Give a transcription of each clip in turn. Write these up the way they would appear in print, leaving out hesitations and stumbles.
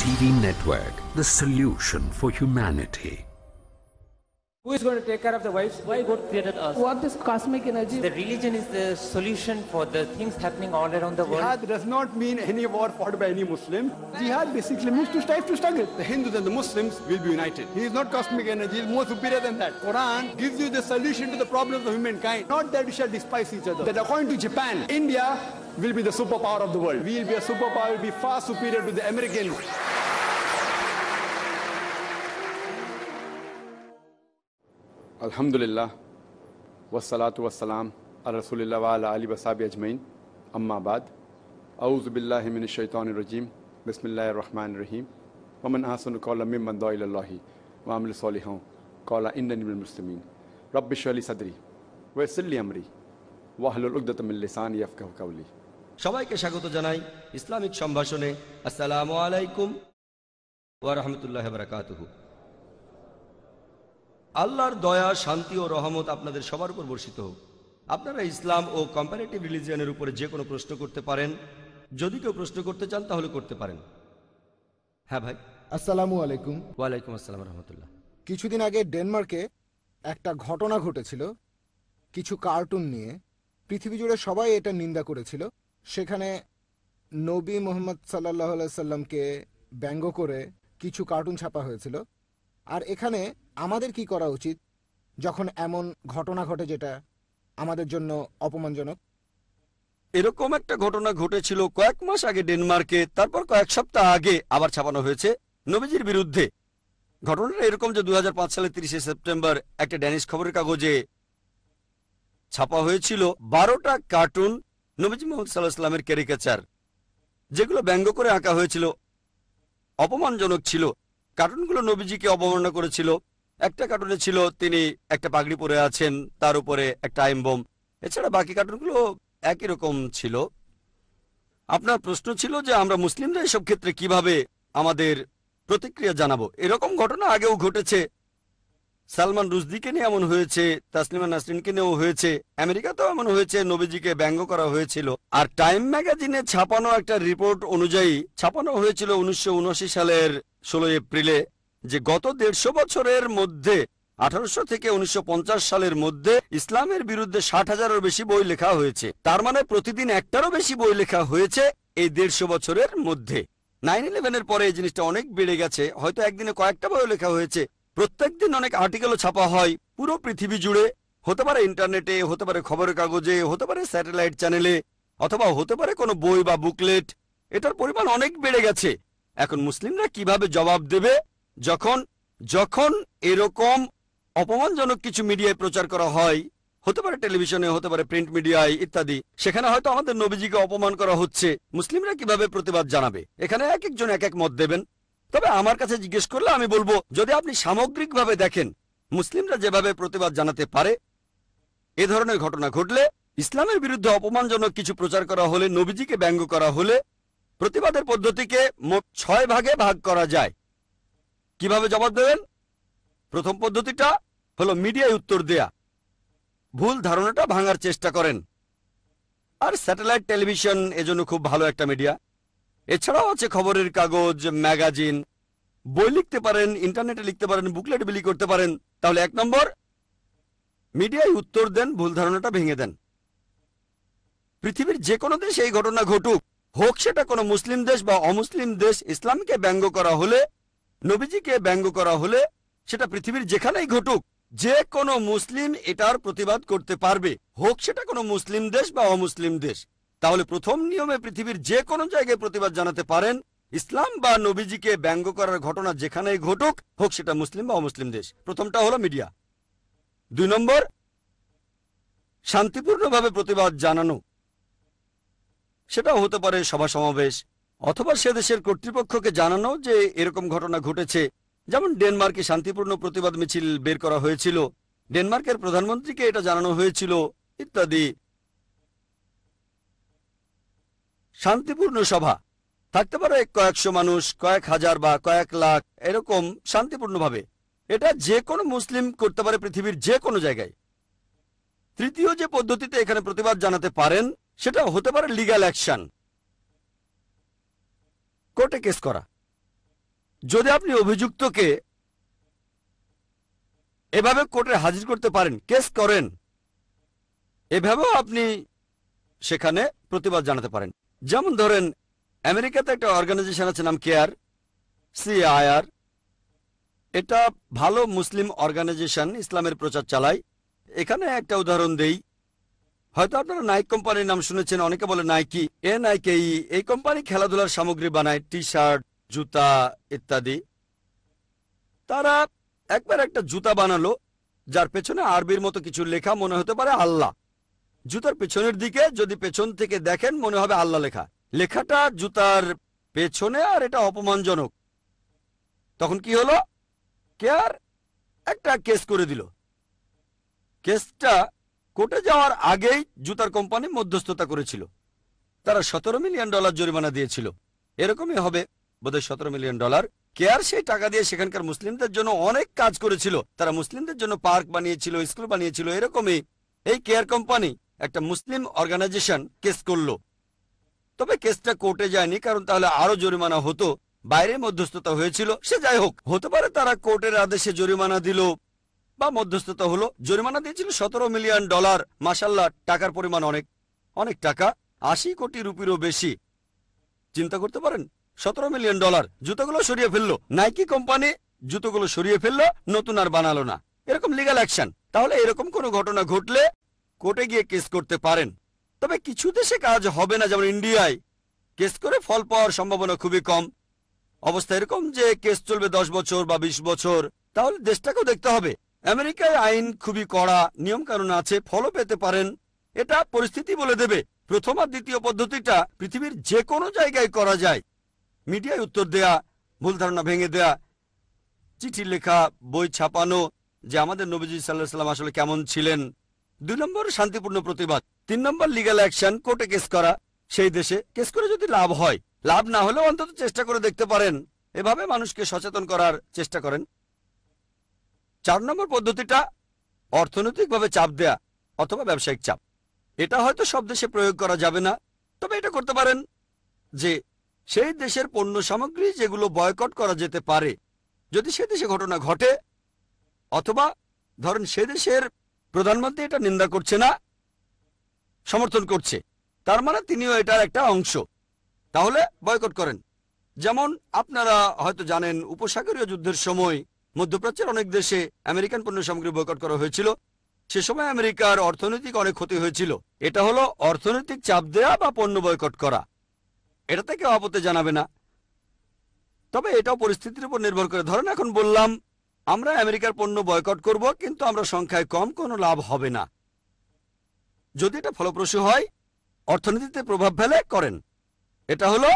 TV network, the solution for humanity. Who is going to take care of the wives? Why God created us? What is cosmic energy? The religion is the solution for the things happening all around the world. Jihad does not mean any war fought by any Muslim. Jihad basically means to strive to struggle. The Hindus and the Muslims will be united. He is not cosmic energy, he is more superior than that. Quran gives you the solution to the problems of humankind. Not that we shall despise each other. That according to Japan, India will be the superpower of the world. We will be a superpower, will be far superior to the Americans. Alhamdulillah, wassalatu wassalam, ala rasulillah wa ala alihi wa sahbihi ajmain, amma ba'd. A'udhu billahi minash shaitanir rajim, bismillahir rahmanir rahim. Wa man ahsanu qawlan mimman da'a ila Allahi wa amila salihan qala innani minal muslimin. Rabbi shrah li sadri wa yassir li amri wahlul 'uqdatam min lisani yafqahu qawli. সবাইকে স্বাগত জানাই Islamic সম্ভাষণে। আসসালামু আলাইকুম ওয়া রাহমাতুল্লাহি ওয়া বারাকাতুহু। আল্লাহর দয়া, শান্তি ও রহমত আপনাদের সবার উপর বর্ষিত হোক। আপনারা ইসলাম ও কম্পারেটিভ রিলিজিয়নের উপরে যে কোনো প্রশ্ন করতে পারেন। যদি কেউ প্রশ্ন করতে চান তাহলে করতে পারেন। হ্যাঁ ভাই। আসসালামু আলাইকুম। ওয়ালাইকুম আসসালাম রহমতুল্লাহ। কিছুদিন আগে ডেনমার্কে একটা ঘটনা ঘটেছিল কিছু কার্টুন নিয়ে। পৃথিবী জুড়ে সবাই এটা নিন্দা করেছিল। সেখানে নবী মুহাম্মদ সাল্লাল্লাহু আলাইহি সাল্লামকে ব্যঙ্গ করে কিছু কার্টুন ছাপা হয়েছিল। আর এখানে আমাদের কি করা উচিত যখন এমন ঘটনা ঘটে যেটা আমাদের জন্য অপমানজনক? এরকম একটা ঘটনা ঘটেছিল কয়েক মাস আগে ডেনমার্কে, তারপর কয়েক সপ্তাহ আগে আবার ছাপানো হয়েছে নবীজির বিরুদ্ধে। ঘটনাটা এরকম যে 2005 সালের 30শে সেপ্টেম্বর একটা ড্যানিশ খবরের কাগজে ছাপা হয়েছিল 12টা কার্টুন নবীজি মুহাম্মদ সাল্লাল্লাহু আলাইহি ওয়াসাল্লামের ক্যারিকেচার, যেগুলো ব্যঙ্গ করে আঁকা হয়েছিল, অপমানজনক ছিল। কার্টুনগুলো নবীজিকে অবমাননা করেছিল। একটা কার্টুনে ছিল তিনি একটা পাগড়ি পরে আছেন, তার উপরে একটা টাইম বোম। এছাড়া বাকি কার্টুনগুলো একই রকম ছিল। আপনার প্রশ্ন ছিল যে আমরা মুসলিমরা এসব ক্ষেত্রে কিভাবে আমাদের প্রতিক্রিয়া জানাবো। এরকম ঘটনা আগেও ঘটেছে। সালমান রুশদিকে নিয়ে এমন হয়েছে, তাসলিমা নাসরিনকে নিয়েও হয়েছে, আমেরিকাতেও এমন হয়েছে, নবীজিকে ব্যঙ্গ করা হয়েছিল। আর টাইম ম্যাগাজিনে ছাপানো একটা রিপোর্ট অনুযায়ী ছাপানো হয়েছিল 1979 সালের 16 এপ্রিলে যে গত 150 বছরের মধ্যে 1800 থেকে 1950 সালের মধ্যে ইসলামের বিরুদ্ধে 60,000-এর বেশি বই লেখা হয়েছে। তার মানে প্রতিদিন একটারও বেশি বই লেখা হয়েছে এই 150 বছরের মধ্যে। 9/11-এর পরে এই জিনিসটা অনেক বেড়ে গেছে। হয়তো একদিনে কয়েকটা বই লেখা হয়েছে। প্রত্যেকদিন অনেক আর্টিকেলও ছাপা হয় পুরো পৃথিবী জুড়ে। হতে পারে ইন্টারনেটে, হতে পারে খবরের কাগজে, হতে পারে স্যাটেলাইট চ্যানেলে, অথবা হতে পারে কোনো বই বা বুকলেট। এটার পরিমাণ অনেক বেড়ে গেছে। এখন মুসলিমরা কিভাবে জবাব দেবে যখন যখন এরকম অপমানজনক কিছু মিডিয়ায় প্রচার করা হয়, হতে পারে টেলিভিশনে, হতে পারে প্রিন্ট মিডিয়ায় ইত্যাদি, সেখানে হয়তো আমাদের নবীজিকে অপমান করা হচ্ছে। মুসলিমরা কিভাবে প্রতিবাদ জানাবে? এখানে এক একজন এক এক মত দেবেন। তবে আমার কাছে জিজ্ঞেস করলে আমি বলবো, যদি আপনি সামগ্রিকভাবে দেখেন মুসলিমরা যেভাবে প্রতিবাদ জানাতে পারে, এ ধরনের ঘটনা ঘটলে, ইসলামের বিরুদ্ধে অপমানজনক কিছু প্রচার করা হলে, নবীজিকে ব্যঙ্গ করা হলে, প্রতিবাদের পদ্ধতিকে মোট 6 ভাগে ভাগ করা যায়। কিভাবে জবাব দেবেন? প্রথম পদ্ধতিটা হলো মিডিয়ায় উত্তর দেয়া। ভুল ধারণাটা ভাঙার চেষ্টা করেন। আর স্যাটেলাইট টেলিভিশন এজন্য খুব ভালো একটা মিডিয়া। এছাড়াও আছে খবরের কাগজ, ম্যাগাজিন, বই লিখতে পারেন, ইন্টারনেটে লিখতে পারেন, বুকলেট বিলি করতে পারেন। তাহলে 1 নম্বর, মিডিয়ায় উত্তর দেন, ভুল ধারণাটা ভেঙে দেন। পৃথিবীর যে কোনো দেশে এই ঘটনা ঘটুক, হোক সেটা কোনো মুসলিম দেশ বা অমুসলিম দেশ, ইসলামকে ব্যঙ্গ করা হলে, নবীজিকে ব্যঙ্গ করা হলে, সেটা পৃথিবীর যেখানেই ঘটুক, যে কোনো মুসলিম এটার প্রতিবাদ করতে পারবে, হোক সেটা কোনো মুসলিম দেশ বা অমুসলিম দেশ। তাহলে প্রথম নিয়মে পৃথিবীর যে কোনো জায়গায় প্রতিবাদ জানাতে পারেন। ইসলাম বা নবীজিকে ব্যঙ্গ করার ঘটনা যেখানেই ঘটুক, হোক সেটা মুসলিম বা অমুসলিম দেশ। প্রথমটা হলো মিডিয়া। 2 নম্বর, শান্তিপূর্ণভাবে প্রতিবাদ জানানো। সেটাও হতে পারে সভা সমাবেশ, অথবা সে দেশের কর্তৃপক্ষকে জানানো যে এরকম ঘটনা ঘটেছে। যেমন ডেনমার্কে শান্তিপূর্ণ প্রতিবাদ মিছিল বের করা হয়েছিল, ডেনমার্কের প্রধানমন্ত্রীকে এটা জানানো হয়েছিল ইত্যাদি। শান্তিপূর্ণ সভা থাকতে পারে কয়েকশো মানুষ, কয়েক হাজার বা কয়েক লাখ, এরকম শান্তিপূর্ণভাবে। এটা যে কোনো মুসলিম করতে পারে পৃথিবীর যে কোনো জায়গায়। তৃতীয় যে পদ্ধতিতে এখানে প্রতিবাদ জানাতে পারেন সেটা হতে পারে লিগ্যাল অ্যাকশন, কোর্টে কেস করা। যদি আপনি অভিযুক্তকে এভাবে কোর্টে হাজির করতে পারেন, কেস করেন, এভাবেও আপনি সেখানে প্রতিবাদ জানাতে পারেন। যেমন ধরেন আমেরিকাতে একটা অর্গানাইজেশন আছে নাম কেয়ার, CIR। এটা ভালো মুসলিম অর্গানাইজেশন, ইসলামের প্রচার চালায়। এখানে একটা উদাহরণ দেই, হয়তো আপনারা নাইক কোম্পানির নাম শুনেছেন, অনেকে বলে নাইকি, NIKE। এই কোম্পানি খেলাধুলার সামগ্রী বানায়, টি-শার্ট, জুতা ইত্যাদি। তারা একবার একটা জুতা বানালো যার পেছনে আরবির মতো কিছু লেখা, মনে হতে পারে আল্লাহ। জুতার পেছনের দিকে যদি পেছন থেকে দেখেন মনে হবে আল্লাহ লেখা, লেখাটা জুতার পেছনে, আর এটা অপমানজনক। তখন কি হলো, কেয়ার একটা কেস করে দিল। কেসটা কোর্টে যাওয়ার আগেই জুতার কোম্পানি মধ্যস্থতা করেছিল, তারা $17 মিলিয়ন জরিমানা দিয়েছিল। এরকমই হবে বোধহয় $17 মিলিয়ন। কেয়ার সেই টাকা দিয়ে সেখানকার মুসলিমদের জন্য অনেক কাজ করেছিল, তারা মুসলিমদের জন্য পার্ক বানিয়েছিল, স্কুল বানিয়েছিল। এরকমই এই কেয়ার কোম্পানি একটা মুসলিম অর্গানাইজেশন কেস করলো। তবে কেসটা কোর্টে যায়নি, কারণ তাহলে আরো জরিমানা হতো, বাইরে মধ্যস্থতা হয়েছিল। সে যাই হোক, হতে পারে তারা কোর্টের আদেশে জরিমানা দিল বা মধ্যস্থতা হলো। জরিমানা দিয়েছিল $17 মিলিয়ন। মাশাল্লাহ, টাকার পরিমাণ অনেক, অনেক টাকা, 80 কোটি রুপিরও বেশি। চিন্তা করতে পারেন, $17 মিলিয়ন। জুতোগুলো সরিয়ে ফেললো, নাইকি কোম্পানি জুতোগুলো সরিয়ে ফেললো, নতুন আর বানালো না। এরকম লিগ্যাল অ্যাকশন। তাহলে এরকম কোনো ঘটনা ঘটলে কোর্টে গিয়ে কেস করতে পারেন। তবে কিছু দেশে কাজ হবে না, যেমন ইন্ডিয়ায় কেস করে ফল পাওয়ার সম্ভাবনা খুবই কম। অবস্থা এরকম যে কেস চলবে 10 বছর বা 20 বছর, তাহলে দেশটাকেও দেখতে হবে। আমেরিকায় আইন খুবই কড়া, নিয়ম কানুন আছে, ফলও পেতে পারেন। এটা পরিস্থিতি বলে দেবে। প্রথম আর দ্বিতীয় পদ্ধতিটা পৃথিবীর যে কোনো জায়গায় করা যায়। মিডিয়ায় উত্তর দেয়া, ভুল ধারণা ভেঙে দেয়া, চিঠি লেখা, বই ছাপানো যে আমাদের নবীজি সাল্লাল্লাহু আলাইহি ওয়াসাল্লাম আসলে কেমন ছিলেন। 2 নম্বর শান্তিপূর্ণ প্রতিবাদ। 3 নম্বর লিগ্যাল অ্যাকশন, কোর্টে কেস করা। সেই দেশে কেস করে যদি লাভ হয়, লাভ না হলেও অন্তত চেষ্টা করে দেখতে পারেন। এভাবে মানুষকে সচেতন করার চেষ্টা করেন। 4 নম্বর পদ্ধতিটা অর্থনৈতিকভাবে চাপ দেয়া অথবা ব্যবসায়িক চাপ। এটা হয়তো সব দেশে প্রয়োগ করা যাবে না, তবে এটা করতে পারেন যে সেই দেশের পণ্য সামগ্রী যেগুলো বয়কট করা যেতে পারে, যদি সে দেশে ঘটনা ঘটে, অথবা ধরেন সে দেশের প্রধানমন্ত্রী এটা নিন্দা করছে না, সমর্থন করছে, তার মানে তিনিও এটার একটা অংশ, তাহলে বয়কট করেন। যেমন আপনারা হয়তো জানেন, উপসাগরীয় যুদ্ধের সময় মধ্যপ্রাচ্যের অনেক দেশে আমেরিকান পণ্য সামগ্রী বয়কট করা হয়েছিল। সে সময় আমেরিকার অর্থনৈতিক অনেক ক্ষতি হয়েছিল। এটা হলো অর্থনৈতিক চাপ দেয়া বা পণ্য বয়কট করা। এটাতে কেউ আপত্তি জানাবে না, তবে এটাও পরিস্থিতির উপর নির্ভর করে। ধরেন এখন বললাম আমরা আমেরিকার পণ্য বয়কট করব, কিন্তু আমরা সংখ্যায় কম, কোনো লাভ হবে না। যদি এটা ফলপ্রসূ হয়, অর্থনীতিতে প্রভাব ফেলে, করেন। এটা হলো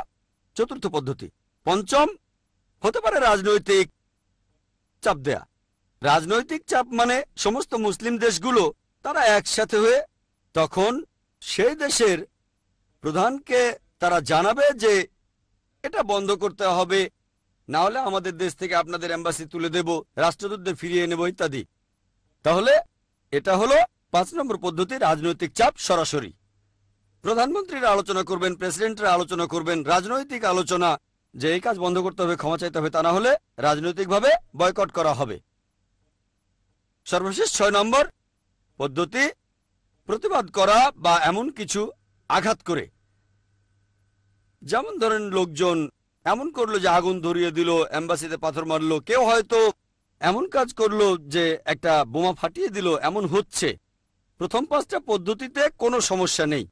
4র্থ পদ্ধতি। 5ম হতে পারে রাজনৈতিক চাপ দেয়া। রাজনৈতিক চাপ মানে সমস্ত মুসলিম দেশগুলো তারা একসাথে হয়ে তখন সেই দেশের প্রধানকে তারা জানাবে যে এটা বন্ধ করতে হবে, না হলে আমাদের দেশ থেকে আপনাদের এম্বাসি তুলে দেব, রাষ্ট্রদূতদের ফিরিয়ে নেব ইত্যাদি। তাহলে এটা হলো 5 নম্বর পদ্ধতি, রাজনৈতিক চাপ সরাসরি। প্রধানমন্ত্রীরা আলোচনা করবেন, প্রেসিডেন্টরা আলোচনা করবেন, রাজনৈতিক আলোচনা যে এই কাজ বন্ধ করতে হবে, ক্ষমা চাইতে হবে, তা না হলে রাজনৈতিকভাবে বয়কট করা হবে। সর্বশেষ 6 নম্বর পদ্ধতি, প্রতিবাদ করা বা এমন কিছু আঘাত করে। যেমন ধরেন লোকজন এমন করলো যে আগুন ধরিয়ে দিল, এম্বাসিতে পাথর মারলো, কেউ হয়তো এমন কাজ করলো যে একটা বোমা ফাটিয়ে দিল, এমন হচ্ছে। প্রথম 5টা পদ্ধতিতে কোনো সমস্যা নেই,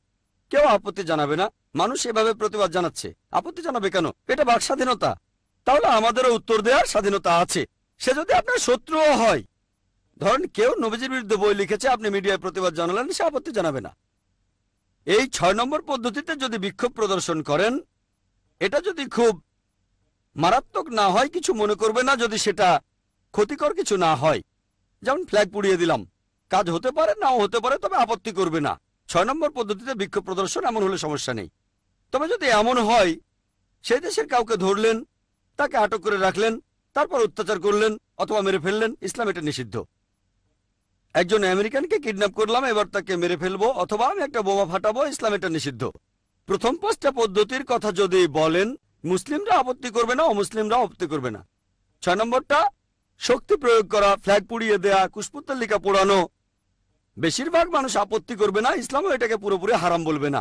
কেউ আপত্তি জানাবে না। মানুষ এভাবে প্রতিবাদ জানাচ্ছে, আপত্তি জানাবে কেন? এটা বাক স্বাধীনতা। তাহলে আমাদেরও উত্তর দেওয়ার স্বাধীনতা আছে। সে যদি আপনার শত্রুও হয়, ধরেন কেউ নবীজির বিরুদ্ধে বই লিখেছে, আপনি মিডিয়ায় প্রতিবাদ জানালেন, সে আপত্তি জানাবে না। এই 6 নম্বর পদ্ধতিতে যদি বিক্ষোভ প্রদর্শন করেন, এটা যদি খুব মারাত্মক না হয়, কিছু মনে করবে না, যদি সেটা ক্ষতিকর কিছু না হয়, যেমন ফ্ল্যাগ পুড়িয়ে দিলাম, কাজ হতে পারে নাও হতে পারে, তবে আপত্তি করবে না। 6 নম্বর পদ্ধতিতে বিক্ষোভ প্রদর্শন এমন হলে সমস্যা নেই। তবে যদি এমন হয় সেই দেশের কাউকে ধরলেন, তাকে আটক করে রাখলেন, তারপর অত্যাচার করলেন অথবা মেরে ফেললেন, ইসলাম এটা নিষিদ্ধ। একজন আমেরিকানকে কিডন্যাপ করলাম, এবার তাকে মেরে ফেলবো অথবা আমি একটা বোমা ফাটাবো, ইসলাম এটা নিষিদ্ধ। প্রথম 5টা পদ্ধতির কথা যদি বলেন, মুসলিমরা আপত্তি করবে না, অমুসলিমরা আপত্তি করবে না। 6 নম্বরটা শক্তি প্রয়োগ করা, ফ্ল্যাগ পুড়িয়ে দেয়া, কুশপুত্তলিকা পোড়ানো। বেশিরভাগ মানুষ আপত্তি করবে না, ইসলামও এটাকে পুরোপুরি হারাম বলবে না।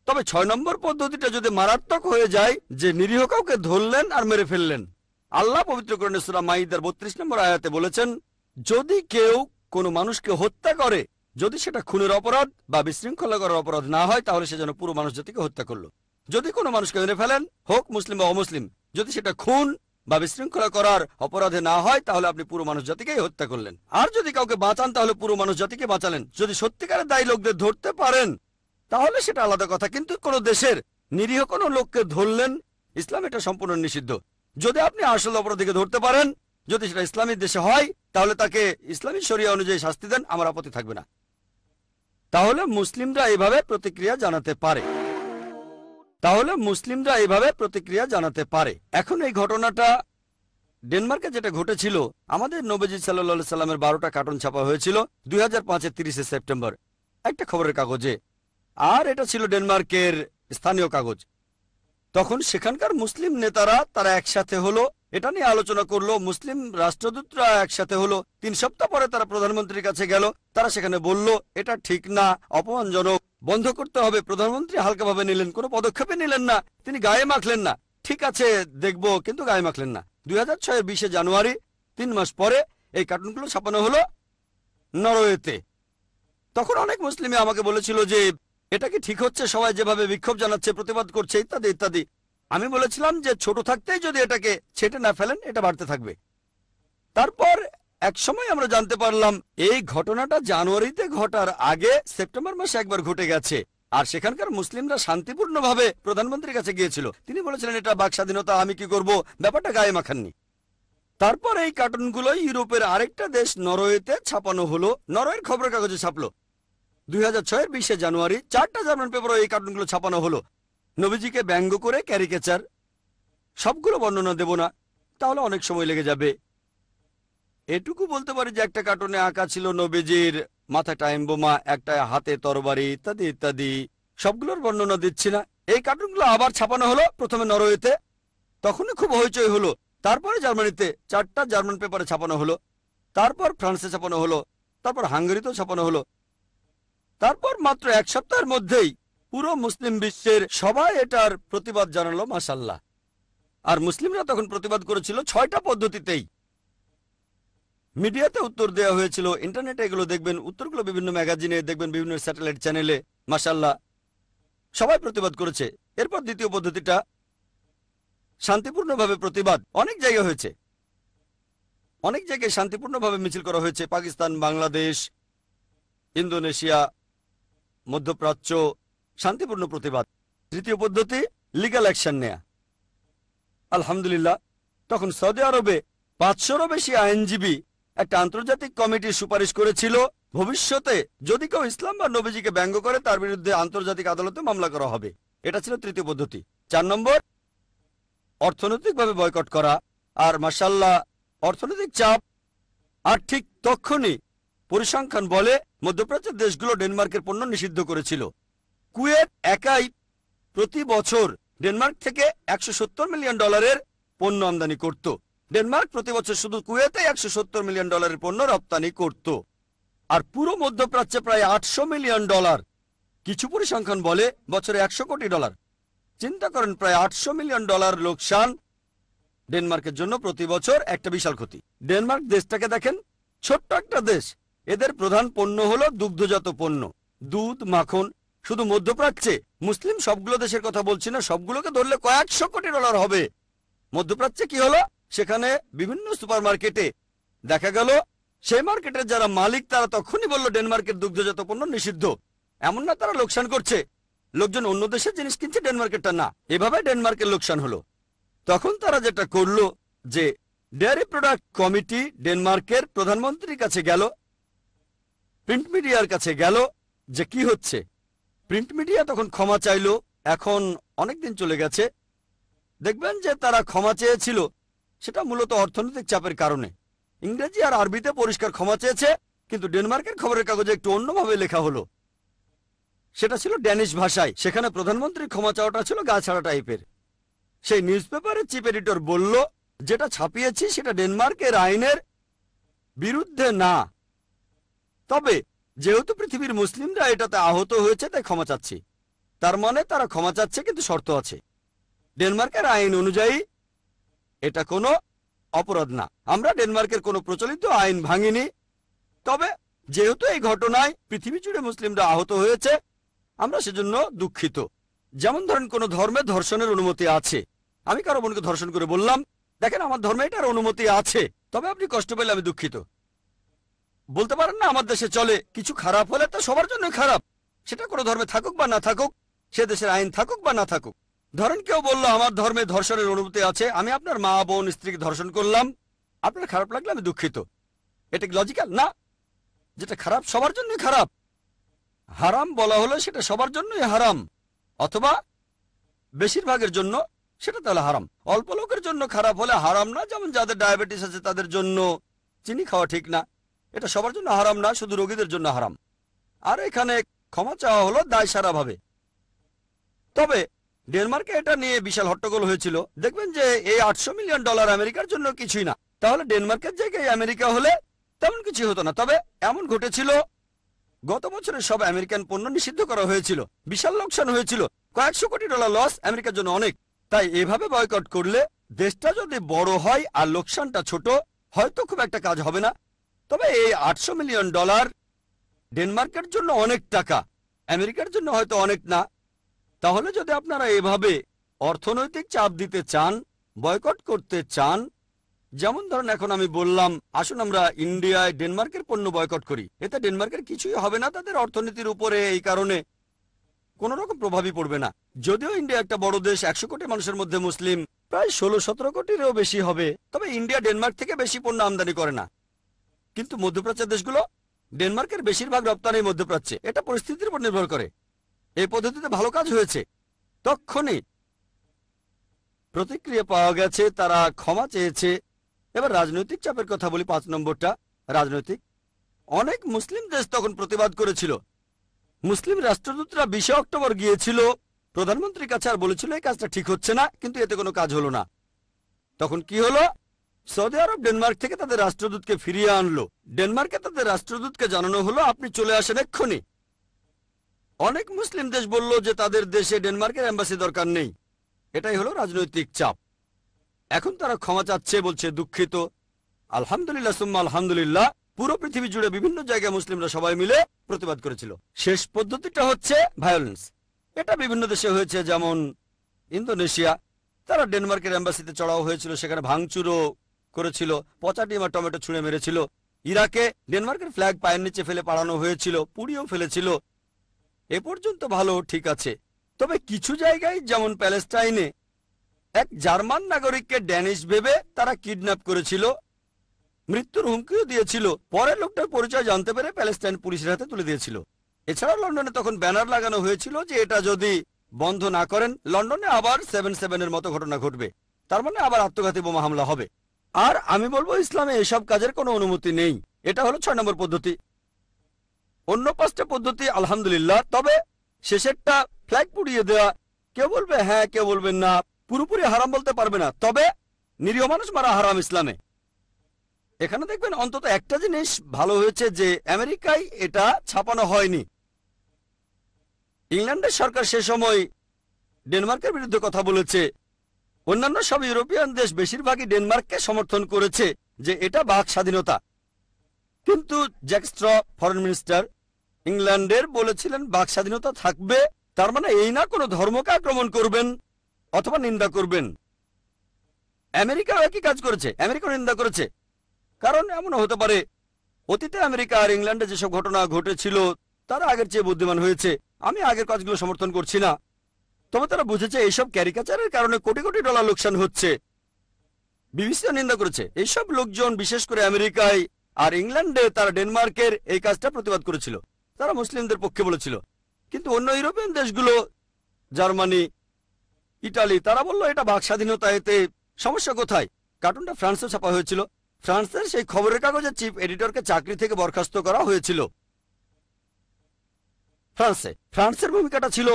তবে 6 নম্বর পদ্ধতিটা যদি মারাত্মক হয়ে যায়, যে নিরীহ কাউকে ধরলেন আর মেরে ফেললেন, আল্লাহ পবিত্র কোরআনে সূরা মাইদার 32 নম্বর আয়াতে বলেছেন, যদি কেউ কোনো মানুষকে হত্যা করে, যদি সেটা খুনের অপরাধ বা বিশৃঙ্খলা করার অপরাধ না হয়, তাহলে সে যেন পুরো মানুষ জাতিকে হত্যা করলো। যদি কোনো মানুষকে মেরে ফেলেন, হোক মুসলিম বা অমুসলিম, যদি সেটা খুন বা বিশৃঙ্খলা করার অপরাধে না হয়, তাহলে আপনি পুরো মানুষ জাতিকেই হত্যা করলেন। আর যদি কাউকে বাঁচান, তাহলে পুরো মানুষ জাতিকে বাঁচালেন। যদি সত্যিকারের দায়ী লোকদের ধরতে পারেন, তাহলে সেটা আলাদা কথা। কিন্তু কোন দেশের নিরীহ কোনো লোককে ধরলেন, ইসলাম এটা সম্পূর্ণ নিষিদ্ধ। যদি আপনি আসল অপরাধীকে ধরতে পারেন, যদি সেটা ইসলামী দেশে হয়, তাহলে তাকে ইসলামী শরিয়া অনুযায়ী শাস্তি দেন, আমার আপত্তি থাকবে না। তাহলে মুসলিমরা এইভাবে প্রতিক্রিয়া জানাতে পারে। এখন এই ঘটনাটা ডেনমার্কে যেটা ঘটেছিল, আমাদের নবীজি সাল্লাল্লাহু সাল্লামের 12টা কার্টুন ছাপা হয়েছিল 2005-এর 30শে সেপ্টেম্বর একটা খবরের কাগজে, আর এটা ছিল ডেনমার্কের স্থানীয় কাগজ। তখন সেখানকার মুসলিম নেতারা তারা একসাথে হলো, এটা নিয়ে আলোচনা করলো। মুসলিম রাষ্ট্রদূতরা একসাথে হলো। 3 সপ্তাহ পরে তারা প্রধানমন্ত্রীর কাছে গেল। তারা সেখানে বলল, এটা ঠিক না, অপমানজনক, বন্ধ করতে হবে। প্রধানমন্ত্রী হালকাভাবে নিলেন, কোনো পদক্ষেপই নিলেন না, তিনি গায়ে মাখলেন না। ঠিক আছে দেখব, কিন্তু গায়ে মাখলেন না। 2006-এর 20শে জানুয়ারি, 3 মাস পরে এই কার্টুনগুলো ছাপানো হলো নরওয়েতে। তখন অনেক মুসলিমে আমাকে বলেছিল যে এটা কি ঠিক হচ্ছে, সবাই যেভাবে বিক্ষোভ জানাচ্ছে, প্রতিবাদ করছে, ইত্যাদি ইত্যাদি। আমি বলেছিলাম যে ছোট থাকতেই যদি এটাকে ছেটে না ফেলেন, এটা বাড়তে থাকবে। তারপর এক সময় আমরা জানতে পারলাম এই ঘটনাটা জানুয়ারিতে ঘটার আগে সেপ্টেম্বর মাসে একবার ঘটে গেছে, আর সেখানকার মুসলিমরা শান্তিপূর্ণভাবে প্রধানমন্ত্রীর কাছে গিয়েছিল। তিনি বলেছিলেন এটা বাক স্বাধীনতা, আমি কি করব, ব্যাপারটা গায়ে মাখাননি। তারপর এই কার্টুনগুলো ইউরোপের আরেকটা দেশ নরওয়েতে ছাপানো হলো, নরওয়ের খবরের কাগজে ছাপলো। 2006-এর 20শে জানুয়ারি 4টা জার্মান পেপারে এই কার্টুনগুলো ছাপানো হলো। নবীজিকে ব্যঙ্গ করে, ক্যারিকেচার। সবগুলো বর্ণনা দেব না, তাহলে অনেক সময় লেগে যাবে। এটুকু বলতে পারি যে একটা কার্টুনে আঁকা ছিল নবীজির মাথায় টাইম বোমা, একটা হাতে তরবারি, ইত্যাদি ইত্যাদি। সবগুলোর বর্ণনা দিচ্ছি না। এই কার্টুনগুলো আবার ছাপানো হলো, প্রথমে নরওয়েতে, তখনই খুব হইচই হলো। তারপরে জার্মানিতে 4টা জার্মান পেপারে ছাপানো হলো, তারপর ফ্রান্সে ছাপানো হলো, তারপর হাঙ্গেরিতেও ছাপানো হলো। তারপর মাত্র 1 সপ্তাহের মধ্যেই পুরো মুসলিম বিশ্বের সবাই এটার প্রতিবাদ জানালো, মাশাআল্লাহ। আর মুসলিমরা তখন প্রতিবাদ করেছিল 6টা পদ্ধতিতেই। মিডিয়াতে উত্তর দেওয়া হয়েছিল, ইন্টারনেটে এগুলো দেখবেন, উত্তরগুলো বিভিন্ন ম্যাগাজিনে দেখবেন, বিভিন্ন স্যাটেলাইট চ্যানেলে, মাশাআল্লাহ সবাই প্রতিবাদ করেছে। এরপর দ্বিতীয় পদ্ধতিটা শান্তিপূর্ণভাবে প্রতিবাদ। অনেক জায়গায় হয়েছে, অনেক জায়গায় শান্তিপূর্ণভাবে মিছিল করা হয়েছে, পাকিস্তান, বাংলাদেশ, ইন্দোনেশিয়া, মধ্যপ্রাচ্য, শান্তিপূর্ণ প্রতিবাদ। তৃতীয় পদ্ধতি লিগ্যাল অ্যাকশন নেয়া। আলহামদুলিল্লাহ তখন সৌদি আরবে 500-রও বেশি আইনজীবী একটা আন্তর্জাতিক কমিটির সুপারিশ করেছিল, ভবিষ্যতে যদি কেউ ইসলাম বা নবীজিকে ব্যঙ্গ করে, তার বিরুদ্ধে আন্তর্জাতিক আদালতে মামলা করা হবে। এটা ছিল তৃতীয় পদ্ধতি। 4 নম্বর অর্থনৈতিকভাবে বয়কট করা। আর মাশাআল্লাহ অর্থনৈতিক চাপ। আর ঠিক তখনই পরিসংখ্যান বলে মধ্যপ্রাচ্যের দেশগুলো ডেনমার্কের পণ্য নিষিদ্ধ করেছিল। কুয়েত একাই প্রতি বছর ডেনমার্ক থেকে $170 মিলিয়ন পণ্য আমদানি করত। ডেনমার্ক প্রতি বছর শুধু কুয়েতে $170 মিলিয়ন পণ্য রপ্তানি করত। আর পুরো মধ্যপ্রাচ্যে প্রায় $800 মিলিয়ন। কিছু পরিসংখ্যান বলে বছরে $100 কোটি। চিন্তা করেন, প্রায় $800 মিলিয়ন লোকসান ডেনমার্কের জন্য প্রতি বছর, একটা বিশাল ক্ষতি। ডেনমার্ক দেশটাকে দেখেন, ছোট্ট একটা দেশ। এদের প্রধান পণ্য হলো দুগ্ধজাত পণ্য, দুধ, মাখন। শুধু মধ্যপ্রাচ্যে, মুসলিম সবগুলো দেশের কথা বলছি না, সবগুলোকে ধরলে কয়েকশো কোটি ডলার হবে। মধ্যপ্রাচ্যে কি হলো, সেখানে বিভিন্ন সুপার মার্কেটে দেখা গেল সেই মার্কেটের যারা মালিক তারা তখনই বলল ডেনমার্কের দুগ্ধজাত পণ্য নিষিদ্ধ। এমন না তারা লোকসান করছে, লোকজন অন্য দেশের জিনিস কিনছে, ডেনমার্কেরটা না। এভাবে ডেনমার্কের লোকসান হলো। তখন তারা যেটা করলো যে ডেয়ারি প্রোডাক্ট কমিটি ডেনমার্কের প্রধানমন্ত্রীর কাছে গেল, প্রিন্ট মিডিয়ার কাছে গেল যে কি হচ্ছে। প্রিন্ট মিডিয়া তখন ক্ষমা চাইলো। এখন অনেকদিন চলে গেছে, দেখবেন যে তারা ক্ষমা চেয়েছিল সেটা মূলত অর্থনৈতিক চাপের কারণে। ইংরেজি আর আরবিতে পরিষ্কার ক্ষমা চেয়েছে, কিন্তু ডেনমার্কের খবরের কাগজে একটু অন্যভাবে লেখা হলো। সেটা ছিল ড্যানিশ ভাষায়। সেখানে প্রধানমন্ত্রীর ক্ষমা চাওয়াটা ছিল গা ছাড়া টাইপের। সেই নিউজ পেপারের চিফ এডিটর বলল যেটা ছাপিয়েছি সেটা ডেনমার্কের আইনের বিরুদ্ধে না, তবে যেহেতু পৃথিবীর মুসলিমরা এটাতে আহত হয়েছে তাই ক্ষমা চাচ্ছি। তার মানে তারা ক্ষমা চাচ্ছে, কিন্তু শর্ত আছে। ডেনমার্কের আইন অনুযায়ী এটা কোনো অপরাধ না। আমরা ডেনমার্কের কোনো প্রচলিত আইন ভাঙিনি, তবে যেহেতু এই ঘটনায় পৃথিবী জুড়ে মুসলিমরা আহত হয়েছে আমরা সেজন্য দুঃখিত। যেমন ধরেন কোন ধর্মে ধর্ষণের অনুমতি আছে, আমি কারো বোনকে ধর্ষণ করে বললাম দেখেন আমার ধর্মে এটার অনুমতি আছে, তবে আপনি কষ্ট পেলে আমি দুঃখিত। বলতে পারেন না আমার দেশে চলে কিছু খারাপ হলে তা সবার জন্য খারাপ, সেটা কোনো ধর্মে থাকুক বা না থাকুক, সে দেশের আইন থাকুক বা না থাকুক। ধরেন কেউ বলল আমার ধর্মে ধর্ষণের অনুমতি আছে, আমি আপনার মা বোন স্ত্রীকে ধর্ষণ করলাম, আপনার খারাপ লাগলে আমি দুঃখিত। এটা কি লজিক্যাল? না। যেটা খারাপ সবার জন্যই খারাপ। হারাম বলা হলো সেটা সবার জন্যই হারাম, অথবা বেশিরভাগের জন্য সেটা তাহলে হারাম। অল্প লোকের জন্য খারাপ হলে হারাম না, যেমন যাদের ডায়াবেটিস আছে তাদের জন্য চিনি খাওয়া ঠিক না, এটা সবার জন্য হারাম না, শুধু রোগীদের জন্য হারাম। আর এখানে ক্ষমা চাওয়া হলো দায়সারাভাবে। তবে ডেনমার্কে এটা নিয়ে বিশাল হট্টগোল হয়েছিল। দেখবেন যে এই $800 মিলিয়ন আমেরিকার জন্য কিছুই না, তাহলে ডেনমার্কের জায়গায় আমেরিকা হলে তেমন কিছু হতো না। তবে এমন ঘটেছিল গত বছরে সব আমেরিকান পণ্য নিষিদ্ধ করা হয়েছিল, বিশাল লোকসান হয়েছিল, কয়েকশো কোটি ডলার লস আমেরিকার জন্য অনেক। তাই এভাবে বয়কট করলে দেশটা যদি বড় হয় আর লোকসানটা ছোট হয়তো খুব একটা কাজ হবে না। তবে এই $800 মিলিয়ন ডেনমার্কের জন্য অনেক টাকা, আমেরিকার জন্য হয়তো অনেক না। তাহলে যদি আপনারা এভাবে অর্থনৈতিক চাপ দিতে চান, বয়কট করতে চান, যেমন ধরেন এখন আমি বললাম আসুন আমরা ইন্ডিয়ায় ডেনমার্কের পণ্য বয়কট করি, এতে ডেনমার্কের কিছুই হবে না, তাদের অর্থনীতির উপরে এই কারণে কোন রকম প্রভাবই পড়বে না। যদিও ইন্ডিয়া একটা বড় দেশ, 100 কোটি মানুষের মধ্যে মুসলিম প্রায় 16-17 কোটিরও বেশি হবে, তবে ইন্ডিয়া ডেনমার্ক থেকে বেশি পণ্য আমদানি করে না। কিন্তু মধ্যপ্রাচ্যের দেশগুলো, ডেনমার্কের বেশিরভাগ রপ্তানি মধ্যপ্রাচ্যে, এটা পরিস্থিতির উপর নির্ভর করে। এই পদ্ধতিতে ভালো কাজ হয়েছে, তক্ষণই প্রতিক্রিয়া পাওয়া গেছে, তারা ক্ষমা চেয়েছে। এবার রাজনৈতিক চাপের কথা বলি, 5 নম্বরটা রাজনৈতিক। অনেক মুসলিম দেশ তখন প্রতিবাদ করেছিল। মুসলিম রাষ্ট্রদূতরা 20 অক্টোবর গিয়েছিল প্রধানমন্ত্রীর কাছে আর বলেছিল এই কাজটা ঠিক হচ্ছে না, কিন্তু এতে কোনো কাজ হলো না। তখন কি হলো, সৌদি আরব ডেনমার্ক থেকে তাদের রাষ্ট্রদূতকে ফিরিয়ে আনলো। ডেনমার্কে তাদের রাষ্ট্রদূতকে জানানো হলো আপনি চলে আসেন এক্ষুনি। অনেক মুসলিম দেশ বলল যে তাদের দেশে ডেনমার্কের এম্বাসি দরকার নেই। এটাই হলো রাজনৈতিক চাপ। এখন তারা ক্ষমা চাচ্ছে, বলছে দুঃখিত। আলহামদুলিল্লাহ সুম্মা আলহামদুলিল্লাহ, পুরো পৃথিবী জুড়ে বিভিন্ন জায়গায় মুসলিমরা সবাই মিলে প্রতিবাদ করেছিল। শেষ পদ্ধতিটা হচ্ছে ভায়োলেন্স। এটা বিভিন্ন দেশে হয়েছে, যেমন ইন্দোনেশিয়া, তারা ডেনমার্কের এম্বাসিতে চড়াও হয়েছিল, সেখানে ভাঙচুরও করেছিল, পচা ডিম আর টমেটো ছুঁড়ে মেরেছিল। ইরাকে ডেনমার্কের ফ্ল্যাগ পায়ের নিচে ফেলে পালানো হয়েছিল, পুড়িয়েও ফেলেছিল। এ পর্যন্ত ভালো, ঠিক আছে। তবে কিছু জায়গায় যেমন প্যালেস্টাইনে এক জার্মান নাগরিককে ড্যানিশ ভেবে তারা কিডন্যাপ করেছিল, মৃত্যুর হুমকিও দিয়েছিল। পরে লোকটার পরিচয় জানতে পেরে প্যালেস্টাইন পুলিশের হাতে তুলে দিয়েছিল। এছাড়াও লন্ডনে তখন ব্যানার লাগানো হয়েছিল যে এটা যদি বন্ধ না করেন লন্ডনে আবার 7/7-এর মতো ঘটনা ঘটবে, তার মানে আবার আত্মঘাতী বোমা হামলা হবে। আর আমি বলবো ইসলামে এসব কাজের কোনো অনুমতি নেই। এটা হলো 6 নম্বর পদ্ধতি। অন্য 5টা পদ্ধতি আলহামদুলিল্লাহ, তবে শেষেরটা ফ্ল্যাগ পুড়িয়ে দেওয়া, কেউ বলবে হ্যাঁ, কেউ বলবেন না, পুরোপুরি হারাম বলতে পারবে না, তবে নিরীহ মানুষ মারা হারাম ইসলামে। এখানে দেখবেন অন্তত একটা জিনিস ভালো হয়েছে, যে আমেরিকায় এটা ছাপানো হয়নি। ইংল্যান্ডের সরকার সে সময় ডেনমার্কের বিরুদ্ধে কথা বলেছে, অন্যান্য সব ইউরোপিয়ান দেশ বেশিরভাগই ডেনমার্ককে সমর্থন করেছে যে এটা বাক স্বাধীনতা। কিন্তু জ্যাক স্ট্র ফরেন মিনিস্টার ইংল্যান্ডের বলেছিলেন বাক স্বাধীনতা থাকবে, তার মানে এই না কোনো ধর্মকে আক্রমণ করবেন অথবা নিন্দা করবেন। আমেরিকাও একই কাজ করেছে, আমেরিকাও নিন্দা করেছে। কারণ এমনও হতে পারে অতীতে আমেরিকা আর ইংল্যান্ডে যেসব ঘটনা ঘটেছিল তারা আগের চেয়ে বুদ্ধিমান হয়েছে। আমি আগের কাজগুলো সমর্থন করছি না, তবে তারা বুঝেছে এইসব ক্যারিকাচারের কারণে কোটি কোটি ডলার লোকসান হচ্ছে। বিবিসিও নিন্দা করেছে। এইসব লোকজন বিশেষ করে আমেরিকায় আর ইংল্যান্ডে তারা ডেনমার্কের এই কাজটা প্রতিবাদ করেছিল, তারা মুসলিমদের পক্ষে বলেছিল। কিন্তু অন্য ইউরোপিয়ান দেশগুলো, জার্মানি, ইটালি, তারা বলল এটা বাক স্বাধীনতা, এতে সমস্যা কোথায়। কার্টুনটা ফ্রান্সেও ছাপা হয়েছিল। ফ্রান্সের সেই খবরের কাগজের চিফ এডিটরকে চাকরি থেকে বরখাস্ত করা হয়েছিল। ফ্রান্সের ভূমিকাটা ছিল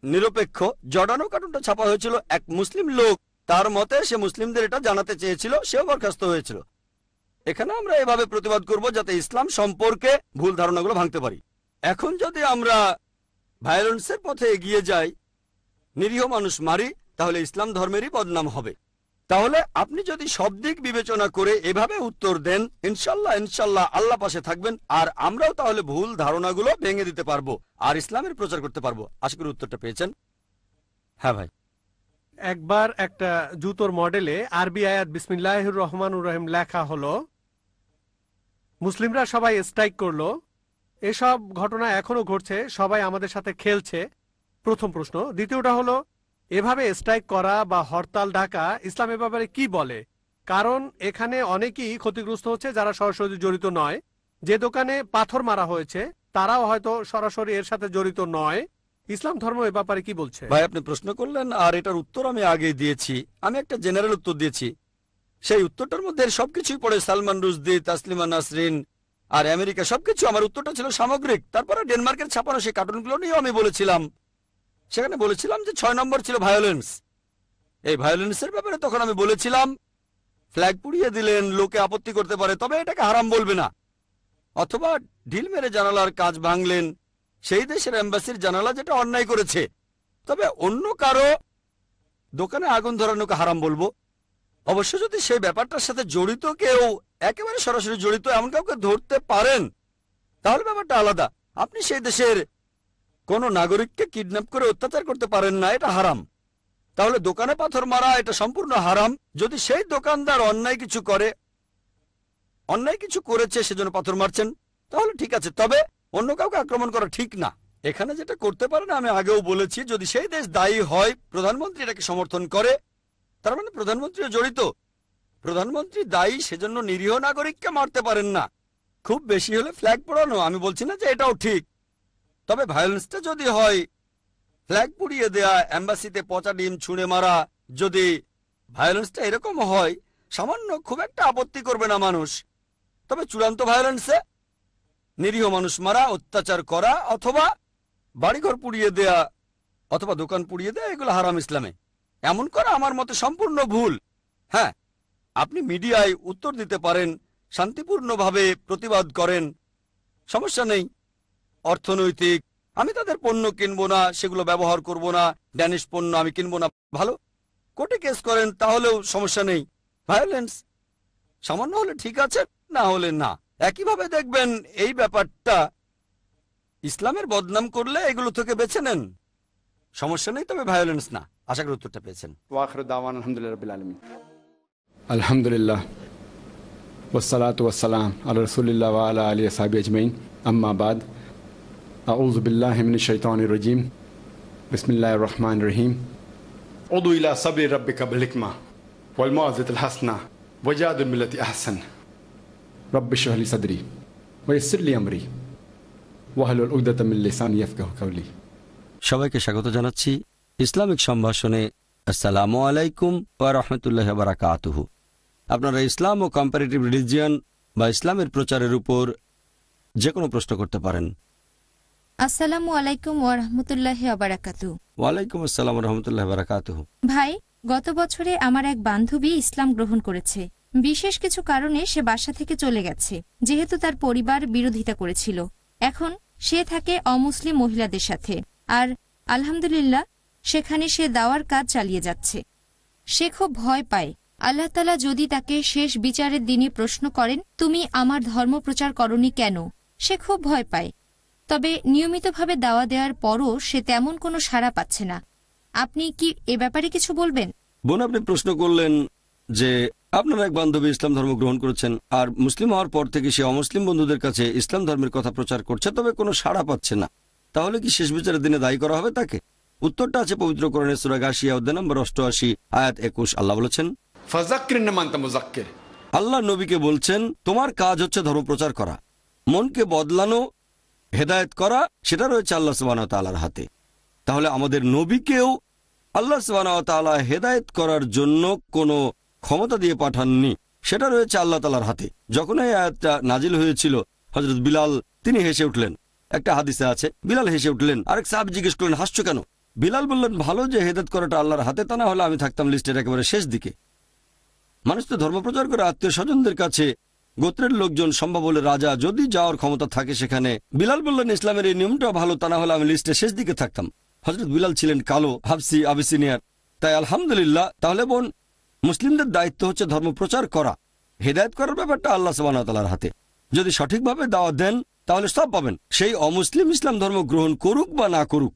নিরপেক্ষ। জর্ডানো কার্টুনটা ছাপা হয়েছিল এক মুসলিম লোক, তার মতে সে মুসলিমদের এটা জানাতে চেয়েছিল, সেও বরখাস্ত হয়েছিল। এখানে আমরা এভাবে প্রতিবাদ করব যাতে ইসলাম সম্পর্কে ভুল ধারণাগুলো ভাঙতে পারি। এখন যদি আমরা ভায়োলেন্সের পথে এগিয়ে যাই, নিরীহ মানুষ মারি, তাহলে ইসলাম ধর্মেরই বদনাম হবে। তাহলে আপনি যদি সব দিক বিবেচনা করে এভাবে উত্তর দেন, ইনশাল্লাহ ইনশাল্লাহ আল্লাহ পাশে থাকবেন, আর আমরাও তাহলে ভুল ধারণাগুলো ভেঙে দিতে পারবো আর ইসলামের প্রচার করতে পারবো। আশা করি উত্তরটা পেয়েছেন। হ্যাঁ ভাই। একবার একটা জুতোর মডেলে আরবি আয়াত বিসমিল্লাহির রহমানুর রহিম লেখা হলো, মুসলিমরা সবাই স্ট্রাইক করলো, এসব ঘটনা এখনো ঘটছে, সবাই আমাদের সাথে খেলছে। প্রথম প্রশ্ন। দ্বিতীয়টা হলো, এভাবে স্ট্রাইক করা বা হরতাল ডাকা ইসলাম এ ব্যাপারে কি বলে? কারণ এখানে অনেকেই ক্ষতিগ্রস্ত হচ্ছে যারা সরাসরি জড়িত নয়। যে দোকানে পাথর মারা হয়েছে তারাও হয়তো সরাসরি এর সাথে জড়িত নয়। ইসলাম ধর্ম এ ব্যাপারে কি বলছে? ভাই আপনি প্রশ্ন করলেন আর এটার উত্তর আমি আগেই দিয়েছি। আমি একটা জেনারেল উত্তর দিয়েছি, সেই উত্তরটার মধ্যে সবকিছুই পড়ে, সালমান রুশদি, তাসলিমা নাসরিন আর আমেরিকা সবকিছু। আমার উত্তরটা ছিল সামগ্রিক। তারপরে ডেনমার্কের ছাপানো সেই কার্টুনগুলো নিয়েও আমি বলেছিলাম। সেখানে বলেছিলাম যে 6 নম্বর ছিল ভায়োলেন্স। এই ভায়োলেন্সের ব্যাপারে তখন আমি বলেছিলাম, ফ্ল্যাগ পুড়িয়ে দিলেন, লোকে আপত্তি করতে পারে, তবে এটাকে হারাম বলবে না। অথবা ঢিল মেরে জানালার কাজ ভাঙলেন, সেই দেশের এম্বাসির জানালা যেটা অন্যায় করেছে, তবে অন্য কারো দোকানে আগুন ধরানোকে হারাম বলবো। অবশ্য যদি সেই ব্যাপারটার সাথে জড়িত কেউ, একেবারে সরাসরি জড়িত এমন কাউকে ধরতে পারেন, তাহলে ব্যাপারটা আলাদা। আপনি সেই দেশের কোন নাগরিককে কিডন্যাপ করে অত্যাচার করতে পারেন না, এটা হারাম। তাহলে দোকানে পাথর মারা এটা সম্পূর্ণ হারাম। যদি সেই দোকানদার অন্যায় কিছু করেছে সেজন্য পাথর মারছেন, তাহলে ঠিক আছে, তবে অন্য কাউকে আক্রমণ করা ঠিক না। এখানে যেটা করতে পারে না, আমি আগেও বলেছি, যদি সেই দেশ দায়ী হয়, প্রধানমন্ত্রী এটাকে সমর্থন করে, তার মানে প্রধানমন্ত্রীও জড়িত। প্রধানমন্ত্রী দায়ী, সেজন্য নিরীহ নাগরিককে মারতে পারেন না। খুব বেশি হলে ফ্ল্যাগ পোড়ানো, আমি বলছি না যে এটাও ঠিক, তবে ভায়োলেন্সটা যদি হয় ফ্ল্যাগ পুড়িয়ে দেয়া, এম্বাসিতে পচা ডিম ছুঁড়ে মারা, যদি ভায়োলেন্সটা এরকম হয়, সামান্য খুব একটা আপত্তি করবে না মানুষ। তবে চূড়ান্ত ভায়োলেন্সে নিরীহ মানুষ মারা, অত্যাচার করা, অথবা বাড়িঘর পুড়িয়ে দেয়া, অথবা দোকান পুড়িয়ে দেয়া, এগুলো হারাম ইসলামে। এমন করা আমার মতে সম্পূর্ণ ভুল। হ্যাঁ, আপনি মিডিয়ায় উত্তর দিতে পারেন, শান্তিপূর্ণভাবে প্রতিবাদ করেন, সমস্যা নেই। অর্থনৈতিক, আমি তাদের পণ্য কিনবো না, সেগুলো ব্যবহার করব না, ড্যানিশ পণ্য আমি কিনবো না, ভালো। কোর্টে কেস করেন, তাহলেও সমস্যা নেই। ভায়োলেন্স সামান্য হলে ঠিক আছে, না হলে না। একইভাবে দেখবেন এই ব্যাপারটা ইসলামের বদনাম করলে এগুলো থেকে বেছে নেন, সমস্যা নেই, তবে ভায়োলেন্স না। আশা করি উত্তরটা পেয়েছেন। ওয়াখির দাওয়ানা আলহামদুলিল্লাহি রাব্বিল আলামিন। আলহামদুলিল্লাহ ওয়াসসালাতু ওয়াসসালাম আলা রাসূলিল্লাহ ওয়া আলা আলিহি ওয়া সাহবিহি আজমাইন, আম্মা বাদ। আউযু বিল্লাহি মিনাশ শাইতানির রাজীম। বিসমিল্লাহির রহমানির রহিম। উদু ইলা সাবরি রাব্বিকা বিল হিকমা ওয়াল মাউযিজাতিল হাসানা ওয়াজাদিল বিল্লাতি আহসান। রব্বি ইশরাহ লি সাদরি ওয়া ইয়াসসির লি আমরি ওয়াহলুল উকদাতাম মিন লিসানি ইয়াফকাহু কাওলি। সবাইকে স্বাগত জানাচ্ছি ইসলামিক সম্ভাষণে। আসসালামু আলাইকুম ওয়া রাহমাতুল্লাহি ওয়া বারাকাতুহু। আপনারা ইসলাম ও কম্পারেটিভ রিলিজিয়ন বা ইসলামের প্রচারের উপর যে কোনো প্রশ্ন করতে পারেন। আসসালামু আলাইকুম ওয়া রাহমাতুল্লাহি ওয়া বারাকাতুহু। ওয়ালাইকুম আসসালাম ওয়া রাহমাতুল্লাহি ওয়া বারাকাতুহু। ভাই, গত বছরে আমার এক বান্ধবী ইসলাম গ্রহণ করেছে। বিশেষ কিছু কারণে সে বাসা থেকে চলে গেছে, যেহেতু তার পরিবার বিরোধিতা করেছিল। এখন সে থাকে অমুসলিম মহিলাদের সাথে, আর আলহামদুলিল্লাহ সেখানে সে দাওয়ার কাজ চালিয়ে যাচ্ছে। সে খুব ভয় পায়, আল্লাহ তাআলা যদি তাকে শেষ বিচারের দিনে প্রশ্ন করেন, তুমি আমার ধর্ম প্রচার করনি কেন? সে খুব ভয় পায়। তবে নিয়মিতভাবে দাওয়া দেওয়ার পরও সে তেমন কোনো সাড়া পাচ্ছে না। আপনি কি এ ব্যাপারে কিছু বলবেন? বোন, আপনি প্রশ্ন করলেন যে আপনার এক বান্ধবী ইসলাম ধর্ম গ্রহণ করেছেন, আর মুসলিম হওয়ার পর থেকে সে অমুসলিম বন্ধুদের কাছে ইসলাম ধর্মের কথা প্রচার করছে, তবে কোনো সাড়া পাচ্ছে না। তাহলে কি শেষ বিচারের দিনে দায়ী করা হবে তাকে? উত্তরটা আছে পবিত্র কোরআনে সূরা গাশিয়া অধ্যায় নম্বর 88 আয়াত 21। আল্লাহ বলেছেন, ফাযাক্কির ইন্নামা আনতা মুযাক্কির। আল্লাহ নবীকে বলছেন, তোমার কাজ হচ্ছে ধর্ম প্রচার করা, মনকে বদলানো, হেদায়েত করা, সেটা রয়েছে আল্লাহ সুবহানাহু ওয়া তাআলার হাতে। তাহলে আমাদের নবীকেও আল্লাহ সুবহানাহু ওয়া তাআলা হেদায়েত করার জন্য কোনো ক্ষমতা দিয়ে পাঠাননি, সেটা রয়েছে আল্লাহ তাআলার হাতে। যখন এই আয়াতটা নাজিল হয়েছিল, হযরত বিলাল তিনি হেসে উঠলেন। একটা হাদিসে আছে বিলাল হেসে উঠলেন। আরেক সাহাবী জিজ্ঞেস করলেন, হাসছো কেন? বিলাল বললেন, ভালো যে হেদায়েত করাটা আল্লাহর হাতে, তা না হলে আমি থাকতাম লিস্টের একেবারে শেষ দিকে। মানুষ তো ধর্মপ্রচার করে আত্মীয় স্বজনদের কাছে, গোত্রের লোকজন, সম্ভব হলে রাজা, যদি যাওয়ার ক্ষমতা থাকে সেখানে। বিলাল বললেন, ইসলামের এই নিয়মটা ভালো, তা না হলে আমি লিস্টের শেষ দিকে থাকতাম। হযরত বিলাল ছিলেন কালো, হাবসি, আবিসিনিয়ার। তাই আলহামদুলিল্লাহ, তাহলে বোন, মুসলিমদের দায়িত্ব হচ্ছে ধর্মপ্রচার করা। হেদায়েত করার ব্যাপারটা আল্লাহ সুবহানাহু ওয়া তাআলার হাতে। যদি সঠিকভাবে দাওয়াত দেন তাহলে সব পাবেন। সেই অমুসলিম ইসলাম ধর্ম গ্রহণ করুক বা না করুক,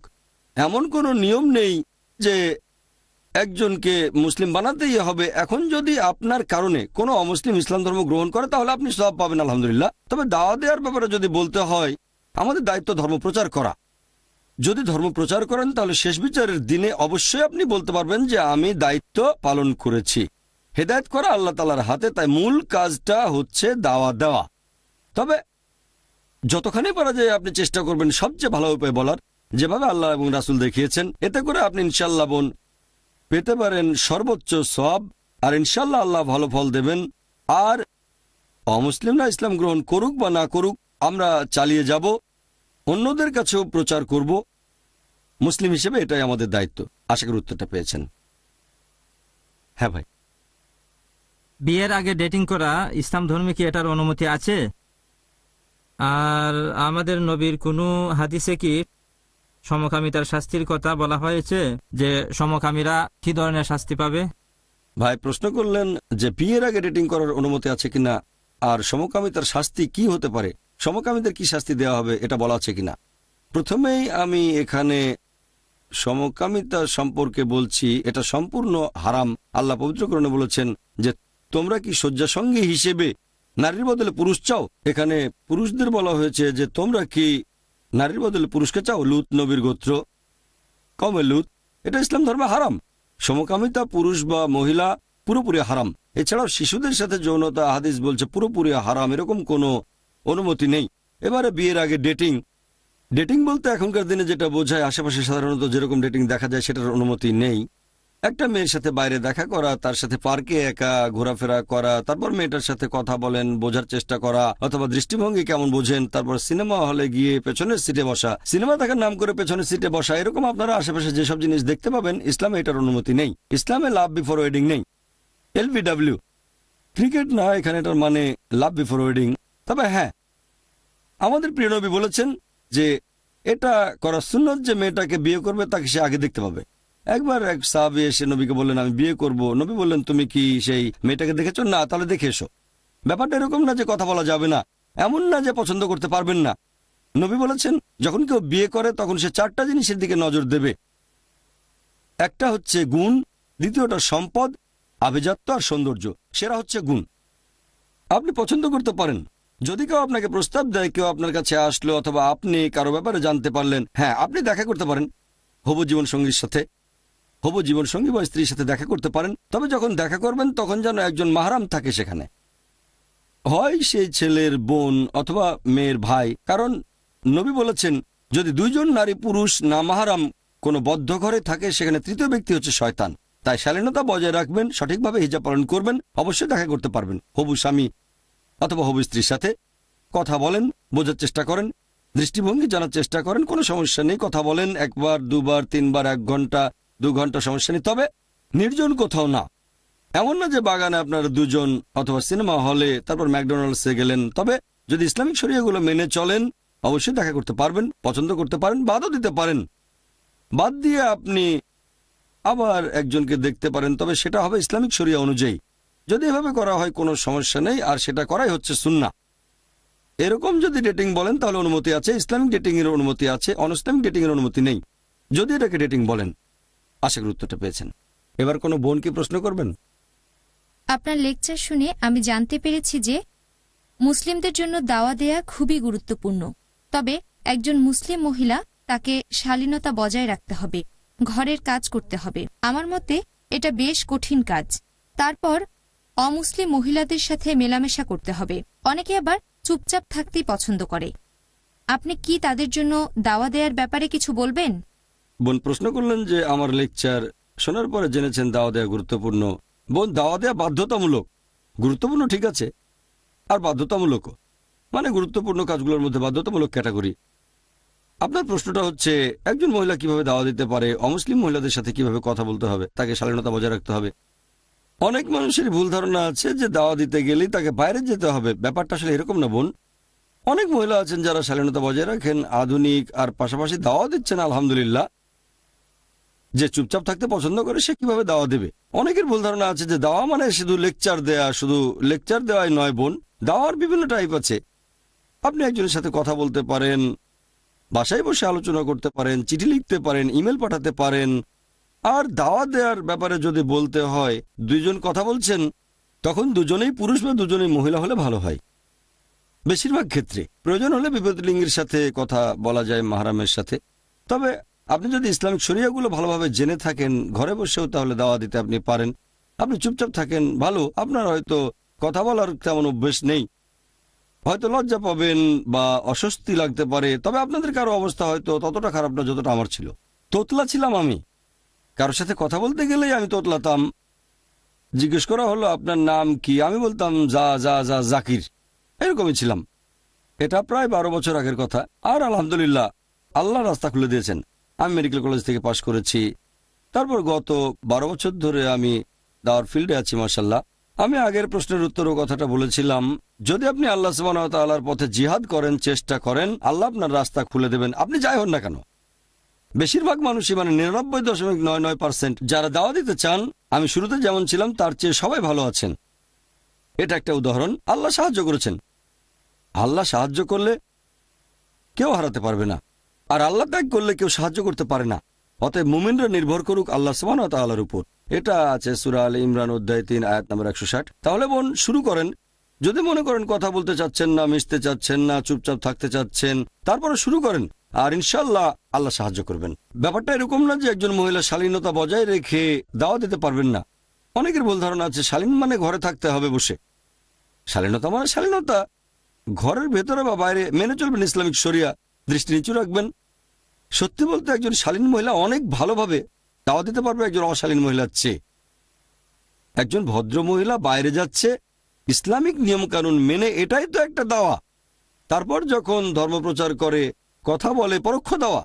এমন কোনো নিয়ম নেই যে একজনকে মুসলিম বানাতেই হবে। এখন যদি আপনার কারণে কোনো অমুসলিম ইসলাম ধর্ম গ্রহণ করে তাহলে আপনি সব পাবেন আলহামদুলিল্লাহ। তবে দাওয়াত দেওয়ার ব্যাপারে যদি বলতে হয়, আমাদের দায়িত্ব ধর্মপ্রচার করা। যদি ধর্মপ্রচার করেন তাহলে শেষ বিচারের দিনে অবশ্যই আপনি বলতে পারবেন যে আমি দায়িত্ব পালন করেছি। হেদায়েত করা আল্লাহ তাআলার হাতে, তাই মূল কাজটা হচ্ছে দাওয়াত দেওয়া। তবে যতখানি পারা যায় আপনি চেষ্টা করবেন সবচেয়ে ভালো উপায় বলার, যেভাবে আল্লাহ এবং রাসূল দেখিয়েছেন। এতে করে আপনি ইনশাআল্লাহ বোন পেতে পারেন সর্বোচ্চ সওয়াব, আর ইনশাআল্লাহ আল্লাহ ভালো ফল দেবেন। আর অমুসলিমরা ইসলাম গ্রহণ করুক বা না করুক, আমরা চালিয়ে যাব, অন্যদের কাছেও প্রচার করব। মুসলিম হিসেবে এটাই আমাদের দায়িত্ব। আশা করি উত্তরটা পেয়েছেন। হ্যাঁ ভাই। বিয়ের আগে ডেটিং করা ইসলাম ধর্মে কি এটার অনুমতি আছে? আর আমাদের নবীর কোনো হাদিসে কি সমকামিতার শাস্তির কথা বলা হয়েছে, যে সমকামীরা কি ধরনের শাস্তি পাবে? ভাই প্রশ্ন করলেন যে বিয়ের আগে ডেটিং করার অনুমতি আছে কিনা, আর সমকামিতার শাস্তি কি হতে পারে, সমকামীদের কি শাস্তি দেওয়া হবে এটা বলা আছে কিনা। প্রথমেই আমি এখানে সমকামিতা সম্পর্কে বলছি, এটা সম্পূর্ণ হারাম। আল্লাহ পবিত্রকরণে বলেছেন যে তোমরা কি শয্যাসঙ্গী হিসেবে নারীর বদলে পুরুষ চাও। এখানে পুরুষদের বলা হয়েছে যে তোমরা কি নারীর বদলে পুরুষকে চাও। লুত নবীর গোত্র, কওমে লুত। এটা ইসলাম ধর্মে হারাম। সমকামিতা পুরুষ বা মহিলা পুরোপুরি হারাম। এছাড়াও শিশুদের সাথে যৌনতা হাদিস বলছে পুরোপুরি হারাম, এরকম কোনো অনুমতি নেই। এবারে বিয়ের আগে ডেটিং, ডেটিং বলতে এখনকার দিনে যেটা বোঝায়, আশেপাশে সাধারণত যেরকম ডেটিং দেখা যায় সেটার অনুমতি নেই। একটা মেয়ের সাথে বাইরে দেখা করা, তার সাথে পার্কে একা ঘোরাফেরা করা, তারপর মেয়েটার সাথে কথা বলেন, বোঝার চেষ্টা করা, অথবা দৃষ্টিভঙ্গি কেমন বোঝেন, তারপর সিনেমা হলে গিয়ে পেছনের সিটে বসা, সিনেমা দেখার নাম করে পেছনের সিটে বসা, এরকম আপনারা আশেপাশে যেসব জিনিস দেখতে পাবেন, ইসলামে এটার অনুমতি নেই। ইসলামে লাভ বিফোর ওয়েডিং নেই। LBW ক্রিকেট না, এখানে এটার মানে লাভ বিফোর ওয়েডিং। তবে হ্যাঁ, আমাদের প্রিয় নবী বলেছেন যে এটা করা সুন্নত, যে মেয়েটাকে বিয়ে করবে তাকে সে আগে দেখতে পাবে। একবার এক সাহাবী এসে নবীকে বললেন আমি বিয়ে করব। নবী বললেন তুমি কি সেই মেয়েটাকে দেখেছো? না। তাহলে দেখে এসো। ব্যাপারটা এরকম না যে কথা বলা যাবে না, এমন না যে পছন্দ করতে পারবেন না। নবী বলেছেন যখন কেউ বিয়ে করে তখন সে 4টা জিনিসের দিকে নজর দেবে। একটা হচ্ছে গুণ, দ্বিতীয়টা সম্পদ, আভিজাত্য আর সৌন্দর্য। সেরা হচ্ছে গুণ। আপনি পছন্দ করতে পারেন, যদি কেউ আপনাকে প্রস্তাব দেয়, কেউ আপনার কাছে আসলো, অথবা আপনি কারো ব্যাপারে জানতে পারলেন, হ্যাঁ আপনি দেখা করতে পারেন হবু জীবনসঙ্গীর সাথে, হবু জীবনসঙ্গী বা স্ত্রীর সাথে দেখা করতে পারেন। তবে যখন দেখা করবেন তখন যেন একজন মাহরাম থাকে সেখানে, হয় সেই ছেলের বোন অথবা মেয়ের ভাই। কারণ নবী বলেছেন যদি 2 জন নারী পুরুষ না মাহরাম কোনো বদ্ধ ঘরে থাকে, সেখানে তৃতীয় ব্যক্তি হচ্ছে শয়তান। তাই শালীনতা বজায় রাখবেন, সঠিকভাবে হিজাব পালন করবেন, অবশ্যই দেখা করতে পারবেন হবু স্বামী অথবা হবু স্ত্রীর সাথে। কথা বলেন, বোঝার চেষ্টা করেন, দৃষ্টিভঙ্গি জানার চেষ্টা করেন, কোনো সমস্যা নেই। কথা বলেন 1 বার 2 বার 3 বার, 1 ঘন্টা 2 ঘন্টা, সমস্যা নেই। তবে নির্জন কোথাও না, এমন না যে বাগানে আপনারা 2 জন, অথবা সিনেমা হলে, তারপর ম্যাকডোনাল্ডসে গেলেন। তবে যদি ইসলামিক শরিয়াগুলো মেনে চলেন অবশ্যই দেখা করতে পারবেন, পছন্দ করতে পারেন, বাদও দিতে পারেন। বাদ দিয়ে আপনি আবার একজনকে দেখতে পারেন, তবে সেটা হবে ইসলামিক শরিয়া অনুযায়ী। যদি এভাবে করা হয় কোনো সমস্যা নেই, আর সেটা করাই হচ্ছে সুন্নাহ। এরকম যদি ডেটিং বলেন তাহলে অনুমতি আছে, ইসলামিক ডেটিং এর অনুমতি আছে, অনইসলামিক ডেটিং এর অনুমতি নেই, যদি এটাকে ডেটিং বলেন। আশা করি উত্তরটা পেয়েছেন। এবার কোনো বোন কি প্রশ্ন করবেন? আপনার লেকচার শুনে আমি জানতে পেরেছি যে মুসলিমদের জন্য দাওয়া দেয়া খুবই গুরুত্বপূর্ণ। তবে একজন মুসলিম মহিলা, তাকে শালীনতা বজায় রাখতে হবে, ঘরের কাজ করতে হবে। আমার মতে এটা বেশ কঠিন কাজ। তারপর অমুসলিম মহিলাদের সাথে মেলামেশা করতে হবে। অনেকে আবার চুপচাপ থাকতেই পছন্দ করে। আপনি কি তাদের জন্য দাওয়া দেওয়ার ব্যাপারে কিছু বলবেন? বোন প্রশ্ন করলেন যে আমার লেকচার শোনার পরে জেনেছেন দাওয়া দেওয়া গুরুত্বপূর্ণ। বোন, দাওয়া দেওয়া বাধ্যতামূলক। গুরুত্বপূর্ণ ঠিক আছে, আর বাধ্যতামূলকও। মানে গুরুত্বপূর্ণ কাজগুলোর মধ্যে বাধ্যতামূলক ক্যাটাগরি। আপনার প্রশ্নটা হচ্ছে একজন মহিলা কিভাবে দাওয়া দিতে পারে, অমুসলিম মহিলাদের সাথে কিভাবে কথা বলতে হবে, তাকে শালীনতা বজায় রাখতে হবে। অনেক মানুষের ভুল ধারণা আছে যে দাওয়া দিতে গেলেই তাকে বাইরে যেতে হবে। ব্যাপারটা আসলে এরকম না বোন। অনেক মহিলা আছেন যারা শালীনতা বজায় রাখেন, আধুনিক, আর পাশাপাশি দাওয়া দিচ্ছেন আলহামদুলিল্লাহ। যে চুপচাপ থাকতে পছন্দ করে সে কিভাবে দাওয়া দেবে? অনেকের ভুল ধারণা আছে যে দাওয়া মানে শুধু লেকচার দেয়া, শুধু লেকচার দেওয়াই নয় বোন, দাওয়ার বিভিন্ন টাইপ আছে। আপনি একজনের সাথে কথা বলতে পারেন, বাসায় বসে আলোচনা করতে পারেন, চিঠি লিখতে পারেন, ইমেল পাঠাতে পারেন। আর দাওয়া দেওয়ার ব্যাপারে যদি বলতে হয়, দুইজন কথা বলছেন, তখন দুজনেই পুরুষ বা দুজনেই মহিলা হলে ভালো হয়। বেশিরভাগ ক্ষেত্রে প্রয়োজন হলে বিপরীত লিঙ্গের সাথে কথা বলা যায়, মাহরামের সাথে। তবে আপনি যদি ইসলামিক শরিয়াগুলো ভালোভাবে জেনে থাকেন, ঘরে বসেও তাহলে দাওয়া দিতে আপনি পারেন। আপনি চুপচাপ থাকেন, ভালো। আপনার হয়তো কথা বলার তেমন অভ্যেস নেই, হয়তো লজ্জা পাবেন বা অস্বস্তি লাগতে পারে, তবে আপনাদের কারো অবস্থা হয়তো ততটা খারাপ না যতটা আমার ছিল। তোতলা ছিলাম আমি, কারোর সাথে কথা বলতে গেলেই আমি তোতলাতাম। জিজ্ঞেস করা হলো আপনার নাম কি, আমি বলতাম জাকির, এরকমই ছিলাম। এটা প্রায় 12 বছর আগের কথা। আর আলহামদুলিল্লাহ আল্লাহ রাস্তা খুলে দিয়েছেন। আমি মেডিকেল কলেজ থেকে পাশ করেছি, তারপর গত 12 বছর ধরে আমি দাওয়ার ফিল্ডে আছি মাশাআল্লাহ। আমি আগের প্রশ্নের উত্তরও কথাটা বলেছিলাম, যদি আপনি আল্লাহ সুবহানাহু ওয়া তাআলার পথে জিহাদ করেন, চেষ্টা করেন, আল্লাহ আপনার রাস্তা খুলে দেবেন, আপনি যাই হন না কেন। বেশিরভাগ মানুষই, মানে 99.99% যারা দাওয়া দিতে চান, আমি শুরুতে যেমন ছিলাম তার চেয়ে সবাই ভালো আছেন। এটা একটা উদাহরণ। আল্লাহ সাহায্য করেছেন। আল্লাহ সাহায্য করলে কেউ হারাতে পারবে না, আর আল্লাহ ত্যাগ করলে কেউ সাহায্য করতে পারে না। অতএব মুমিনরা নির্ভর করুক আল্লাহ সুবহানাহু ওয়া তাআলার উপর। এটা আছে সূরা আলে ইমরান অধ্যায় 3 আয়াত নম্বর 160। তাহলে বোন শুরু করেন। যদি মনে করেন কথা বলতে চাচ্ছেন না, মিশতে চাচ্ছেন না, চুপচাপ থাকতে চাচ্ছেন, তারপরে শুরু করেন, আর ইনশাআল্লাহ আল্লাহ সাহায্য করবেন। ব্যাপারটা এরকম না যে একজন মহিলা শালীনতা বজায় রেখে দাওয়া দিতে পারবেন না। অনেকের ভুল ধারণা আছে শালীন মানে ঘরে থাকতে হবে বসে। শালীনতা মানে শালীনতা, ঘরের ভেতরে বা বাইরে মেনে চলবেন ইসলামিক শরিয়া, দৃষ্টি নিচু রাখবেন। সত্যি বলতে একজন শালীন মহিলা অনেক ভালোভাবে দাওয়া দিতে পারবে একজন অশালীন মহিলার চেয়ে। একজন ভদ্র মহিলা বাইরে যাচ্ছে ইসলামিক নিয়মকানুন মেনে, এটাই তো একটা দাওয়া। তারপর যখন ধর্মপ্রচার করে, কথা বলে, পরোক্ষ দাওয়া।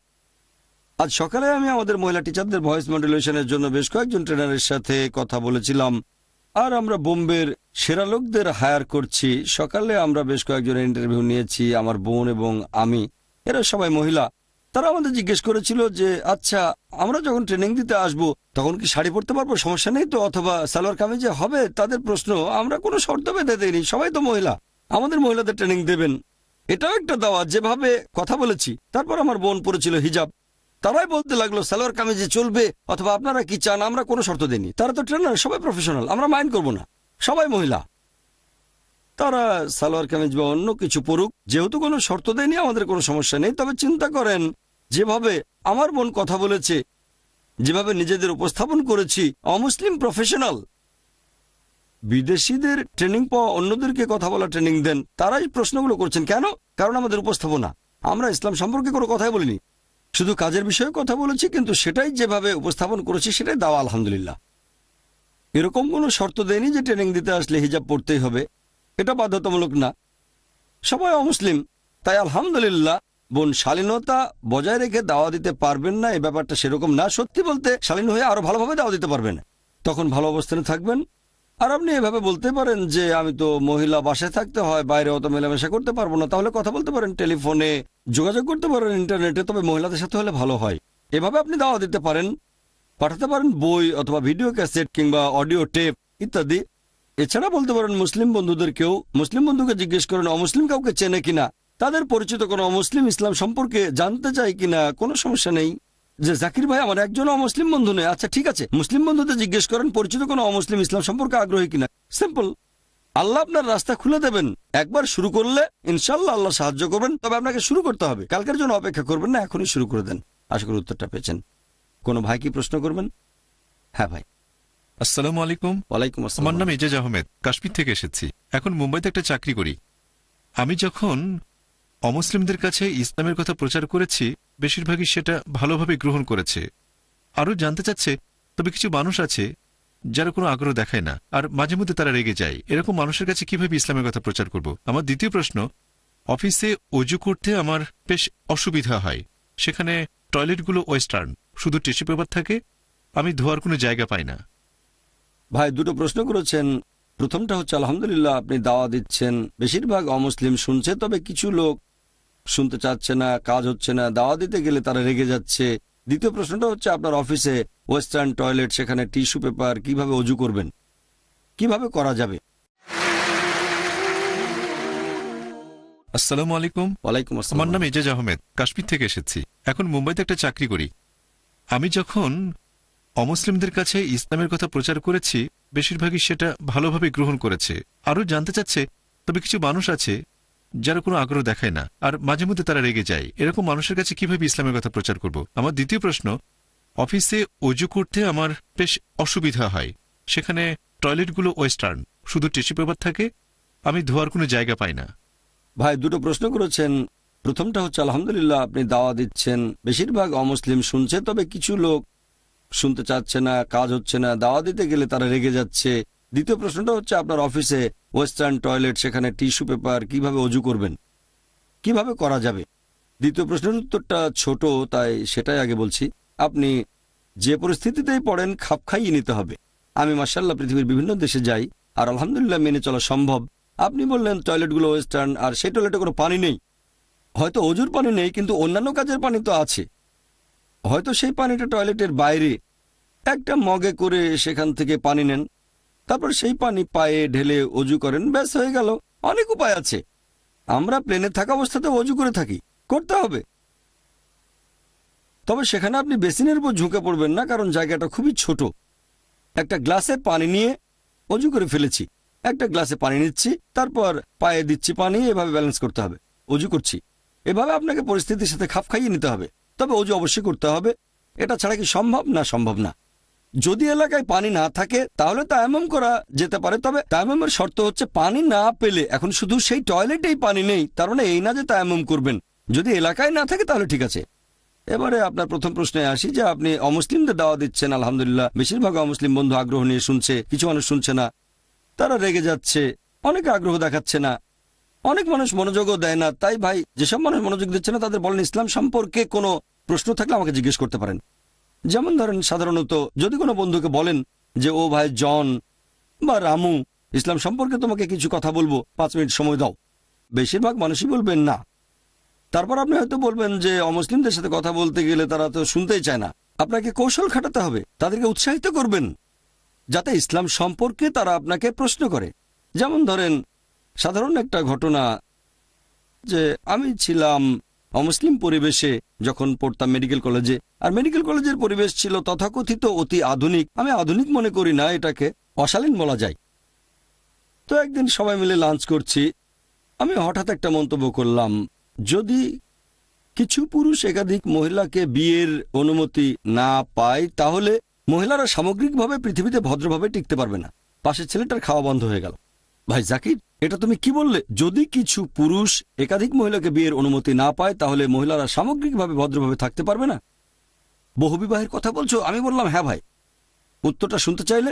আজ সকালে আমি আমাদের মহিলা টিচারদের ভয়েস মডুলেশনের জন্য বেশ কয়েকজন ট্রেনারের সাথে কথা বলেছিলাম, আর আমরা বোম্বের সেরা লোকদের হায়ার করছি। সকালে আমরা বেশ কয়েকজনের ইন্টারভিউ নিয়েছি, আমার বোন এবং আমি, এরা সবাই মহিলা। তারা আমাদের জিজ্ঞেস করেছিল যে আচ্ছা, আমরা যখন ট্রেনিং দিতে আসব তখন কি শাড়ি পরতে পারবো, সমস্যা নেই তো, অথবা সালোয়ার কামিজে হবে? তাদের প্রশ্ন। আমরা কোনো শর্ত বেঁধে দেইনি, সবাই তো মহিলা, আমাদের মহিলাদের ট্রেনিং দেবেন, এটাও একটা দাওয়া। যেভাবে কথা বলেছি। তারপর আমার বোন পরেছিল হিজাব, তারাই বলতে লাগলো সালোয়ার কামিজে চলবে, অথবা আপনারা কি চান, আমরা কোনো শর্ত দেইনি। তারা তো ট্রেনার, সবাই প্রফেশনাল, আমরা মাইন্ড করব না, সবাই মহিলা, তারা সালোয়ার কামিজ বা অন্য কিছু পড়ুক, যেহেতু কোনো শর্ত দেয়নি আমাদের কোনো সমস্যা নেই। তবে চিন্তা করেন যেভাবে আমার বোন কথা বলেছে, যেভাবে নিজেদের উপস্থাপন করেছি, অমুসলিম প্রফেশনাল। বিদেশিদের ট্রেনিং পাওয়া অন্যদেরকে কথা বলা ট্রেনিং দেন, তারাই প্রশ্নগুলো করছেন কেন? কারণ আমাদের উপস্থাপনা, আমরা ইসলাম সম্পর্কে কোনো কথাই বলিনি, শুধু কাজের বিষয়ে কথা বলেছি, কিন্তু সেটাই যেভাবে উপস্থাপন করেছি সেটাই দাওয়া আলহামদুলিল্লাহ। এরকম কোনো শর্ত দেয়নি যে ট্রেনিং দিতে আসলে হিজাব পড়তেই হবে, এটা বাধ্যতামূলক না, সবাই অমুসলিম। তাই আলহামদুলিল্লাহ বোন শালীনতা বজায় রেখে দাওয়া দিতে পারবেন না, এই ব্যাপারটা সেরকম না। সত্যি বলতে শালীন হয়ে আরো ভালোভাবে দাওয়া দিতে পারবেন, তখন ভালো অবস্থানে থাকবেন। আর আপনি এভাবে বলতে পারেন যে আমি তো মহিলা, বাসায় থাকতে হয়, বাইরে অত মেলামেশা করতে পারবো না, তাহলে কথা বলতে পারেন টেলিফোনে, যোগাযোগ করতে পারেন ইন্টারনেটে, তবে মহিলাদের সাথে হলে ভালো হয়। এভাবে আপনি দাওয়া দিতে পারেন, পাঠাতে পারেন বই অথবা ভিডিও ক্যাসেট কিংবা অডিও টেপ ইত্যাদি। এছাড়া বলতে পারেন মুসলিম বন্ধুদেরকেও, মুসলিম বন্ধুকে জিজ্ঞেস করেন অমুসলিম কাউকে চেনে কিনা, তাদের পরিচিত কোনো অমুসলিম ইসলাম সম্পর্কে জানতে চায় কিনা, কোনো সমস্যা নেই। যে জাকির ভাই আমার একজন অমুসলিম বন্ধু নেই, আচ্ছা ঠিক আছে, মুসলিম বন্ধুদের জিজ্ঞেস করেন পরিচিত কোনো অমুসলিম ইসলাম সম্পর্কে আগ্রহী কিনা। সিম্পল, আল্লাহ আপনার রাস্তা খুলে দেবেন। একবার শুরু করলে ইনশাল্লাহ আল্লাহ সাহায্য করবেন, তবে আপনাকে শুরু করতে হবে, কালকের জন্য অপেক্ষা করবেন না, এখনই শুরু করে দেন। আশা করি উত্তরটা পেয়েছেন। কোনো ভাই কি প্রশ্ন করবেন? হ্যাঁ ভাই। আসসালামু আলাইকুম। ওয়ালাইকুম আসসালাম। আমার নাম এজাজ আহমেদ, কাশ্মীর থেকে এসেছি। এখন মুম্বাইতে একটা চাকরি করি। আমি যখন অমুসলিমদের কাছে ইসলামের কথা প্রচার করেছি, বেশিরভাগই সেটা ভালোভাবে গ্রহণ করেছে, আরও জানতে চাচ্ছে। তবে কিছু মানুষ আছে যারা কোনো আগ্রহ দেখায় না, আর মাঝে মধ্যে তারা রেগে যায়। এরকম মানুষের কাছে কিভাবে ইসলামের কথা প্রচার করব? আমার দ্বিতীয় প্রশ্ন, অফিসে অজু করতে আমার বেশ অসুবিধা হয়, সেখানে টয়লেটগুলো ওয়েস্টার্ন, শুধু টিস্যু পেপার থাকে, আমি ধোয়ার কোনো জায়গা পাই না। ভাই দুটো প্রশ্ন করেছেন। প্রথমটা হচ্ছে আলহামদুলিল্লাহ আপনি দাওয়া দিচ্ছেন, বেশিরভাগ অমুসলিম শুনছে, তবে কিছু লোক শুনতে চাচ্ছে না, কাজ হচ্ছে না, দাওয়া দিতে গেলে তারা রেগে যাচ্ছে। দ্বিতীয় প্রশ্নটা হচ্ছে আপনার অফিসে ওয়েস্টার্ন টয়লেট, সেখানে টিস্যু পেপার, কিভাবে অজু করবেন, কিভাবে করা যাবে? আসসালামু আলাইকুম। ওয়ালাইকুম আমার আসসালাম। নাম এজাজ আহমেদ, কাশ্মীর থেকে এসেছি। এখন মুম্বাইতে একটা চাকরি করি। আমি যখন অমুসলিমদের কাছে ইসলামের কথা প্রচার করেছি, বেশিরভাগই সেটা ভালোভাবে গ্রহণ করেছে, আরও জানতে চাচ্ছে। তবে কিছু মানুষ আছে যারা কোনো আগ্রহ দেখায় না, আর মাঝে মধ্যে তারা রেগে যায়। এরকম মানুষের কাছে কিভাবে ইসলামের কথা প্রচার করব? আমার দ্বিতীয় প্রশ্ন, অফিসে অজু করতে আমার বেশ অসুবিধা হয়, সেখানে টয়লেটগুলো ওয়েস্টার্ন, শুধু টিস্যু পেপার থাকে, আমি ধোয়ার কোনো জায়গা পাই না। ভাই দুটো প্রশ্ন করেছেন। প্রথমটা হচ্ছে আলহামদুলিল্লাহ আপনি দাওয়া দিচ্ছেন, বেশিরভাগ অমুসলিম শুনছে, তবে কিছু লোক শুনতে চাচ্ছে না, কাজ হচ্ছে না, দাওয়া দিতে গেলে তারা রেগে যাচ্ছে। দ্বিতীয় প্রশ্নটা হচ্ছে আপনার অফিসে ওয়েস্টার্ন টয়লেট, সেখানে টিস্যু পেপার, কিভাবে অজু করবেন, কিভাবে করা যাবে? দ্বিতীয় প্রশ্নের উত্তরটা ছোট, তাই সেটাই আগে বলছি। আপনি যে পরিস্থিতিতেই পড়েন খাপ খাইয়ে নিতে হবে। আমি মাশাআল্লাহ পৃথিবীর বিভিন্ন দেশে যাই, আর আলহামদুলিল্লাহ মেনে চলা সম্ভব। আপনি বললেন টয়লেটগুলো ওয়েস্টার্ন, আর সেই টয়লেটে কোনো পানি নেই। হয়তো অজুর পানি নেই, কিন্তু অন্যান্য কাজের পানি তো আছে। হয়তো সেই পানিটা টয়লেটের বাইরে একটা মগে করে সেখান থেকে পানি নেন, তারপর সেই পানি পায়ে ঢেলে অজু করেন, ব্যাস হয়ে গেল। অনেক উপায় আছে। আমরা প্লেনে থাকা অবস্থাতে অজু করে থাকি, করতে হবে। তবে সেখানে আপনি বেসিনের উপর ঝুঁকে পড়বেন না, কারণ জায়গাটা খুবই ছোট। একটা গ্লাসে পানি নিয়ে অজু করে ফেলেছি, একটা গ্লাসে পানি নিচ্ছি, তারপর পায়ে দিচ্ছি পানি, এভাবে ব্যালেন্স করতে হবে। অজু করছি, এভাবে আপনাকে পরিস্থিতির সাথে খাপ খাইয়ে নিতে হবে। তবে অজু অবশ্যই করতে হবে। এটা ছাড়া কি সম্ভব? না, সম্ভব না। যদি এলাকায় পানি না থাকে তাহলে তায়াম্মুম করা যেতে পারে, তবে তায়াম্মুমের শর্ত হচ্ছে পানি না পেলে, এখন শুধু সেই টয়লেটেই পানি নেই তার মানে এই না যে তায়াম্মুম করবেন। যদি এলাকায় না থাকে তাহলে ঠিক আছে। এবারে আপনার প্রথম প্রশ্নে আসি যে আপনি অমুসলিমদের দাওয়া দিচ্ছেন। আলহামদুলিল্লাহ বেশিরভাগ অমুসলিম বন্ধু আগ্রহ নিয়ে শুনছে, কিছু মানুষ শুনছে না, তারা রেগে যাচ্ছে, অনেকে আগ্রহ দেখাচ্ছে না, অনেক মানুষ মনোযোগও দেয় না। তাই ভাই, যেসব মানুষ মনোযোগ দিচ্ছে না তাদের বলেন ইসলাম সম্পর্কে কোনো প্রশ্ন থাকলে আমাকে জিজ্ঞেস করতে পারেন। যেমন ধরেন, সাধারণত যদি কোনো বন্ধুকে বলেন যে ও ভাই জন বা রামু, ইসলাম সম্পর্কে তোমাকে কিছু কথা বলবো, 5 মিনিট সময় দাও, বেশিরভাগ মানুষই বলবেন না। তারপর আপনি হয়তো বলবেন যে অমুসলিমদের সাথে কথা বলতে গেলে তারা তো শুনতেই চায় না। আপনাকে কৌশল খাটাতে হবে, তাদেরকে উৎসাহিত করবেন যাতে ইসলাম সম্পর্কে তারা আপনাকে প্রশ্ন করে। যেমন ধরেন, সাধারণ একটা ঘটনা, যে আমি ছিলাম অমুসলিম পরিবেশে যখন পড়তাম মেডিকেল কলেজে, আর মেডিকেল কলেজের পরিবেশ ছিল তথাকথিত অতি আধুনিক। আমি আধুনিক মনে করি না, এটাকে অশালীন বলা যায়। তো একদিন সবাই মিলে লাঞ্চ করছি, আমি হঠাৎ একটা মন্তব্য করলাম, যদি কিছু পুরুষ একাধিক মহিলাকে বিয়ের অনুমতি না পায় তাহলে মহিলারা সামগ্রিকভাবে পৃথিবীতে ভদ্রভাবে টিকতে পারবে না। পাশের ছেলেটার খাওয়া বন্ধ হয়ে গেল। ভাই জাকির, এটা তুমি কি বললে? যদি কিছু পুরুষ একাধিক মহিলাকে বিয়ের অনুমতি না পায় তাহলে মহিলারা সামগ্রিকভাবে ভদ্রভাবে থাকতে পারবে না? বহুবিবাহের কথা বলছো? আমি বললাম হ্যাঁ ভাই। উত্তরটা শুনতে চাইলে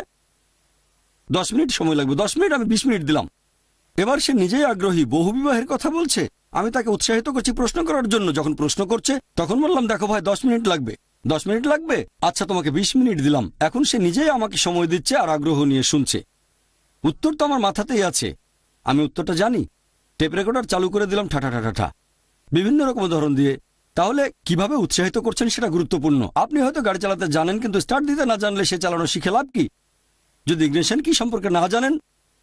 10 মিনিট সময় লাগবে। 10 মিনিট, আমি 20 মিনিট দিলাম। এবার সে নিজেই আগ্রহী, বহুবিবাহের কথা বলছে। আমি তাকে উৎসাহিত করছি প্রশ্ন করার জন্য। যখন প্রশ্ন করছে তখন বললাম, দেখো ভাই 10 মিনিট লাগবে। 10 মিনিট লাগবে, আচ্ছা তোমাকে 20 মিনিট দিলাম। এখন সে নিজেই আমাকে সময় দিচ্ছে আর আগ্রহ নিয়ে শুনছে। উত্তর তো আমার মাথাতেই আছে, আমি উত্তরটা জানি। টেপ রেকর্ডার চালু করে দিলাম, ঠাঠা ঠাঠা ঠা, বিভিন্ন রকম উদাহরণ দিয়ে। তাহলে কিভাবে উৎসাহিত করছেন সেটা গুরুত্বপূর্ণ। আপনি হয়তো গাড়ি চালাতে জানেন, কিন্তু স্টার্ট দিতে না জানলে সে চালানো শিখে লাভ কি? যদি ইগনিশন কি সম্পর্কে না জানেন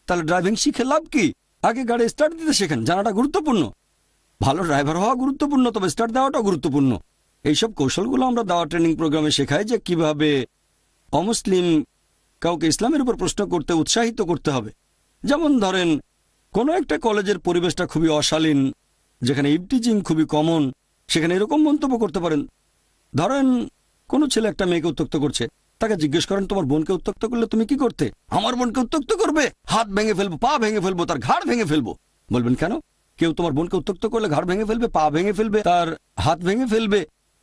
তাহলে ড্রাইভিং শিখে লাভ কি? আগে গাড়ি স্টার্ট দিতে শেখেন, জানাটা গুরুত্বপূর্ণ। ভালো ড্রাইভার হওয়া গুরুত্বপূর্ণ, তবে স্টার্ট দেওয়াটাও গুরুত্বপূর্ণ। এইসব কৌশলগুলো আমরা দাওয়া ট্রেনিং প্রোগ্রামে শেখাই, যে কিভাবে অমুসলিম কাউকে ইসলামের উপর প্রশ্ন করতে উৎসাহিত করতে হবে। যেমন ধরেন, কোনো একটা কলেজের পরিবেশটা খুবই অশালীন, যেখানে ইভটিজিং খুবই কমন, সেখানে এরকম মন্তব্য করতে পারেন। ধরেন কোনো ছেলে একটা মেয়েকে উত্ত্যক্ত করছে, তাকে জিজ্ঞেস করেন তোমার বোনকে উত্ত্যক্ত করলে তুমি কি করতে? আমার বোনকে উত্ত্যক্ত করবে, হাত ভেঙে ফেলবো, পা ভেঙে ফেলবো, তার ঘাড় ভেঙে ফেলবো। বলবেন কেন? কেউ তোমার বোনকে উত্ত্যক্ত করলে ঘাড় ভেঙে ফেলবে, পা ভেঙে ফেলবে, তার হাত ভেঙে ফেলবে।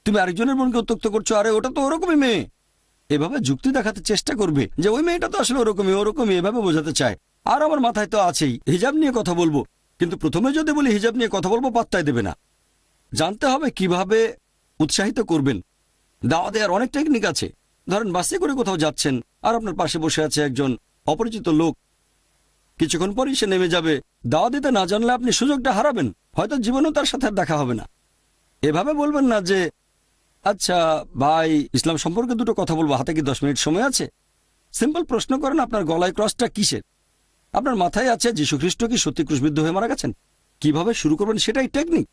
তুমি আরেকজনের বোনকে উত্ত্যক্ত করছো, আরে ওটা তো ওরকমই মেয়ে। এভাবে যুক্তি দেখাতে চেষ্টা করবে যে ওই মেয়েটা তো আসলে ওরকমই, এভাবে বোঝাতে চায়। আর আমার মাথায় তো আছেই হিজাব নিয়ে কথা বলবো, কিন্তু প্রথমে যদি বলি হিজাব নিয়ে কথা বলবো, পাত্তাই দেবে না। জানতে হবে কিভাবে উৎসাহিত করবেন। দাওয়া দেওয়ার অনেক টেকনিক আছে। ধরেন বাসে করে কোথাও যাচ্ছেন আর আপনার পাশে বসে আছে একজন অপরিচিত লোক, কিছুক্ষণ পরই সে নেমে যাবে। দাওয়া দিতে না জানলে আপনি সুযোগটা হারাবেন, হয়তো জীবনেও তার সাথে আর দেখা হবে না। এভাবে বলবেন না যে আচ্ছা ভাই ইসলাম সম্পর্কে দুটো কথা বলবো, হাতে কি 10 মিনিট সময় আছে? সিম্পল প্রশ্ন করেন, আপনার গলায় ক্রসটা কিসের? আপনার মাথায় আছে যীশু খ্রিস্ট কি সত্যি ক্রুশবিদ্ধ হয়ে মারা গেছেন? কিভাবে শুরু করবেন সেটাই টেকনিক।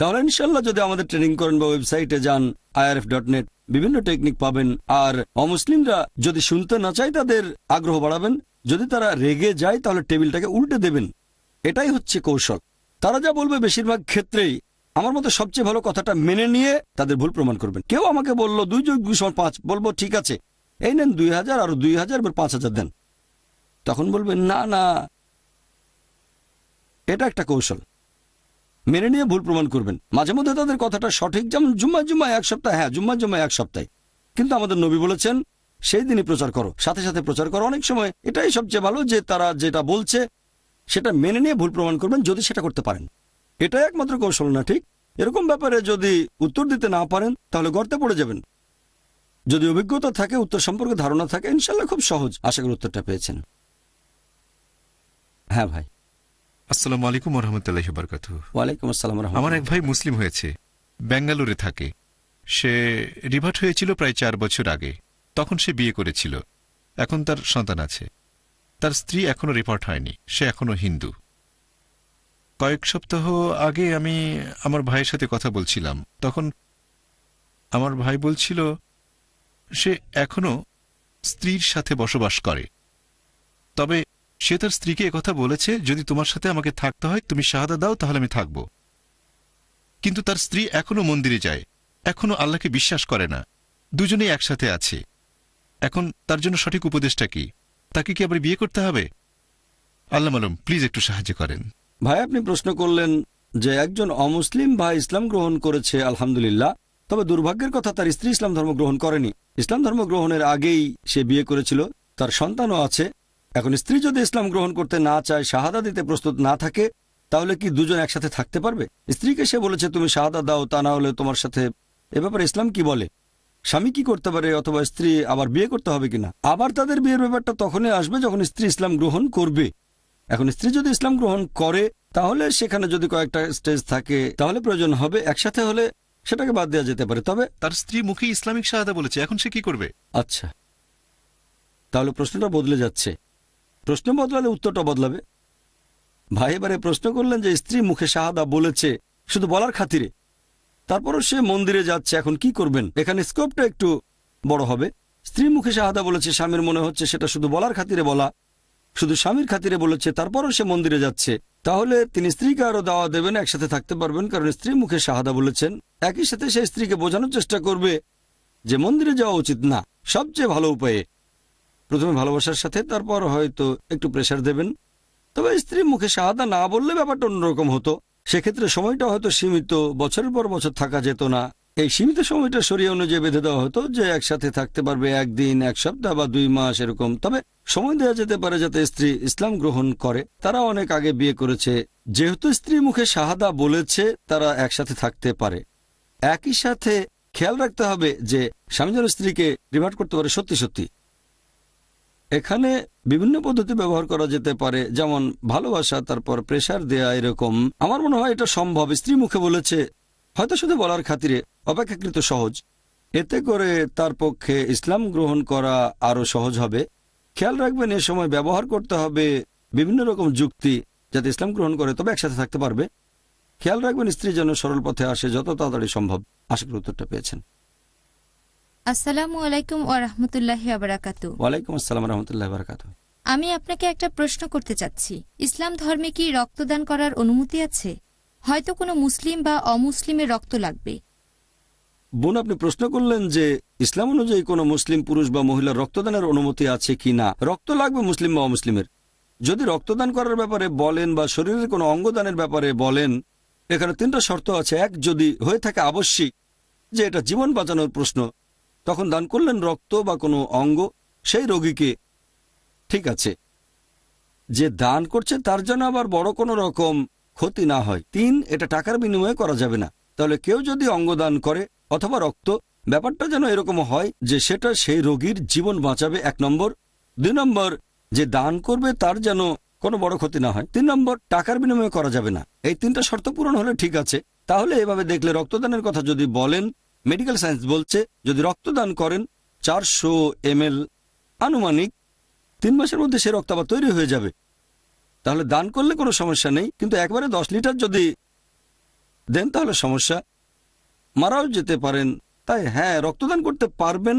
তাহলে ইনশাল্লাহ যদি আমাদের ট্রেনিং করেন বা ওয়েবসাইটে যান irf.net, বিভিন্ন টেকনিক পাবেন। আর অমুসলিমরা যদি শুনতে না চায় তাদের আগ্রহ বাড়াবেন, যদি তারা রেগে যায় তাহলে টেবিলটাকে উল্টে দেবেন। এটাই হচ্ছে কৌশল। তারা যা বলবে বেশিরভাগ ক্ষেত্রেই আমার মতে সবচেয়ে ভালো কথাটা মেনে নিয়ে তাদের ভুল প্রমাণ করবেন। কেউ আমাকে বলল 2 + 2 = 5, বলবো ঠিক আছে এই নেন 2000 আর 2000 এবার 5000 দেন। তখন বলবেন না না, এটা একটা কৌশল। মেনে নিয়ে ভুল প্রমাণ করবেন। মাঝে মধ্যে তাদের কথাটা সঠিক, যেমন জুম্মায় 1 সপ্তাহ, হ্যাঁ জুম্মায় 1 সপ্তাহে, কিন্তু আমাদের নবী বলেছেন সেই দিনই প্রচার করো, সাথে সাথে প্রচার করো। অনেক সময় এটাই সবচেয়ে ভালো যে তারা যেটা বলছে সেটা মেনে নিয়ে ভুল প্রমাণ করবেন, যদি সেটা করতে পারেন। এটাই একমাত্র কৌশল না? ঠিক এরকম ব্যাপারে যদি উত্তর দিতে না পারেন তাহলে গর্তে পড়ে যাবেন। যদি অভিজ্ঞতা থাকে, উত্তর সম্পর্কে ধারণা থাকে, ইনশাল্লাহ খুব সহজ। আশা করি উত্তরটা পেয়েছেন। হ্যাঁ ভাই। আসসালামু আলাইকুম ওয়া রাহমাতুল্লাহি ওয়া বারাকাতুহু। ওয়ালাইকুম আসসালাম। আমার এক ভাই মুসলিম হয়েছে, বেঙ্গালুরুতে থাকে। সে রিভার্ট হয়েছিল প্রায় 4 বছর আগে। তখন সে বিয়ে করেছিল, এখন তার সন্তান আছে। তার স্ত্রী এখনো রিভার্ট হয়নি, সে এখনো হিন্দু। কয়েক সপ্তাহ আগে আমি আমার ভাইয়ের সাথে কথা বলছিলাম, তখন আমার ভাই বলছিল সে এখনো স্ত্রীর সাথে বসবাস করে, তবে সে তার স্ত্রীকে একথা বলেছে যদি তোমার সাথে আমাকে থাকতে হয় তুমি শাহাদা দাও তাহলে আমি থাকব। কিন্তু তার স্ত্রী এখনো মন্দিরে যায়, এখনো আল্লাহকে বিশ্বাস করে না, দুজনেই একসাথে আছে। এখন তার জন্য সঠিক উপদেশটা কি? তাকে কি আবার বিয়ে করতে হবে? আল্লাহ মালুম, প্লিজ একটু সাহায্য করেন। ভাই আপনি প্রশ্ন করলেন যে একজন অমুসলিম ভাই ইসলাম গ্রহণ করেছে, আলহামদুলিল্লাহ, তবে দুর্ভাগ্যের কথা তার স্ত্রী ইসলাম ধর্ম গ্রহণ করেনি। ইসলাম ধর্ম গ্রহণের আগেই সে বিয়ে করেছিল, তার সন্তানও আছে। এখন স্ত্রী যদি ইসলাম গ্রহণ করতে না চায়, শাহাদা দিতে প্রস্তুত না থাকে, তাহলে কি দুজন একসাথে থাকতে পারবে? স্ত্রীকে সে বলেছে তুমি শাহাদা দাও, তা না হলে তোমার সাথে। এ ব্যাপারে ইসলাম কি বলে? স্বামী কি করতে পারে, অথবা স্ত্রী আবার বিয়ে করতে হবে কিনা? আবার তাদের বিয়ের ব্যাপারটা তখনই আসবে যখন স্ত্রী ইসলাম গ্রহণ করবে। এখন স্ত্রী যদি ইসলাম গ্রহণ করে তাহলে সেখানে যদি কয়েকটা স্টেজ থাকে তাহলে প্রয়োজন হবে। একসাথে হলে সেটাকে বাদ দেওয়া যেতে পারে। তবে তার স্ত্রী মুখে ইসলামিক শাহাদা বলেছে, এখন সে কি করবে? আচ্ছা, তাহলে প্রশ্নটা বদলে যাচ্ছে। প্রশ্ন বদলালে উত্তরটা বদলাবে। ভাই এবারে প্রশ্ন করলেন যে স্ত্রী মুখে শাহাদা বলেছে শুধু বলার খাতিরে, তারপরও সে মন্দিরে যাচ্ছে, এখন কি করবেন? এখানে স্কোপটা একটু বড় হবে। স্ত্রী মুখে শাহাদা বলেছে, স্বামীর মনে হচ্ছে সেটা শুধু বলার খাতিরে বলা, শুধু স্বামীর খাতিরে বলেছে, তারপরও সে মন্দিরে যাচ্ছে, তাহলে তিনি স্ত্রীকে আরো দাওয়া দেবেন, একসাথে থাকতে পারবেন, কারণ স্ত্রী মুখে শাহাদা বলেছেন। একই সাথে সে স্ত্রীকে বোঝানোর চেষ্টা করবে যে মন্দিরে যাওয়া উচিত না। সবচেয়ে ভালো উপায়ে প্রথমে ভালোবাসার সাথে, তারপর হয়তো একটু প্রেশার দেবেন। তবে স্ত্রী মুখে শাহাদা না বললে ব্যাপারটা অন্যরকম হতো। সেক্ষেত্রে সময়টা হয়তো সীমিত, বছরের পর বছর থাকা যেত না। এই সীমিত সময়টা শরিয়া অনুযায়ী বেঁধে দেওয়া হতো যে একসাথে থাকতে পারবে 1 দিন, 1 সপ্তাহ বা 2 মাস এরকম। তবে সময় দেওয়া যেতে পারে যাতে স্ত্রী ইসলাম গ্রহণ করে। তারা অনেক আগে বিয়ে করেছে, যেহেতু স্ত্রী মুখে শাহাদা বলেছে তারা একসাথে থাকতে পারে। একই সাথে খেয়াল রাখতে হবে যে স্বামী যেন স্ত্রীকে রিভার্ট করতে পারে সত্যি সত্যি। এখানে বিভিন্ন পদ্ধতি ব্যবহার করা যেতে পারে, যেমন ভালোবাসা, তারপর প্রেশার দেয়া, এরকম। আমার মনে হয় এটা সম্ভব। স্ত্রী মুখে বলেছে, হয়তো শুধু বলার খাতিরে, অপেক্ষাকৃত সহজ। এতে করে তার পক্ষে ইসলাম গ্রহণ করা আরো সহজ হবে। খেয়াল রাখবেন এ সময় ব্যবহার করতে হবে বিভিন্ন রকম যুক্তি যাতে ইসলাম গ্রহণ করে, তবে একসাথে থাকতে পারবে। খেয়াল রাখবেন স্ত্রী যেন সরল পথে আসে যত তাড়াতাড়ি সম্ভব। আশা করি উত্তরটা পেয়েছেন। আসসালামু আলাইকুম ওয়া রাহমাতুল্লাহি ওয়া বারাকাতুহু। ওয়ালাইকুম আসসালাম ওয়া রাহমাতুল্লাহি ওয়া বারাকাতুহু। আমি আপনাকে একটা প্রশ্ন করতে চাচ্ছি। ইসলাম ধর্মে কি রক্তদান করার অনুমতি আছে? হয়তো কোনো মুসলিম বা অমুসলিমের রক্ত লাগবে। বোন, আপনি প্রশ্ন করলেন যে ইসলাম অনুযায়ী কোনো মুসলিম পুরুষ বা মহিলার রক্তদানের অনুমতি আছে কি না। রক্ত লাগবে মুসলিম বা অমুসলিমের। যদি রক্তদান করার ব্যাপারে বলেন বা শরীরের কোনো অঙ্গদানের ব্যাপারে বলেন, এখানে 3টা শর্ত আছে। এক, যদি হয়ে থাকে আবশ্যিক যে এটা জীবন বাঁচানোর প্রশ্ন, তখন দান করলেন রক্ত বা কোনো অঙ্গ সেই রোগীকে, ঠিক আছে। যে দান করছে তার জন্য আবার বড় কোনো রকম ক্ষতি না হয়। 3, এটা টাকার বিনিময়ে করা যাবে না। তাহলে কেউ যদি অঙ্গদান করে অথবা রক্ত, ব্যাপারটা যেন এরকম হয় যে সেটা সেই রোগীর জীবন বাঁচাবে 1 নম্বর। 2 নম্বর, যে দান করবে তার যেন কোনো বড় ক্ষতি না হয়। 3 নম্বর, টাকার বিনিময়ে করা যাবে না। এই 3টা শর্ত পূরণ হলে ঠিক আছে। তাহলে এভাবে দেখলে রক্তদানের কথা যদি বলেন, মেডিকেল সায়েন্স বলছে যদি রক্তদান করেন 400 ml আনুমানিক 3 মাসের মধ্যে সে রক্ত আবার তৈরি হয়ে যাবে। তাহলে দান করলে কোনো সমস্যা নেই, কিন্তু একবারে 10 লিটার যদি দেন তাহলে সমস্যা, মারাও যেতে পারেন। তাই হ্যাঁ, রক্তদান করতে পারবেন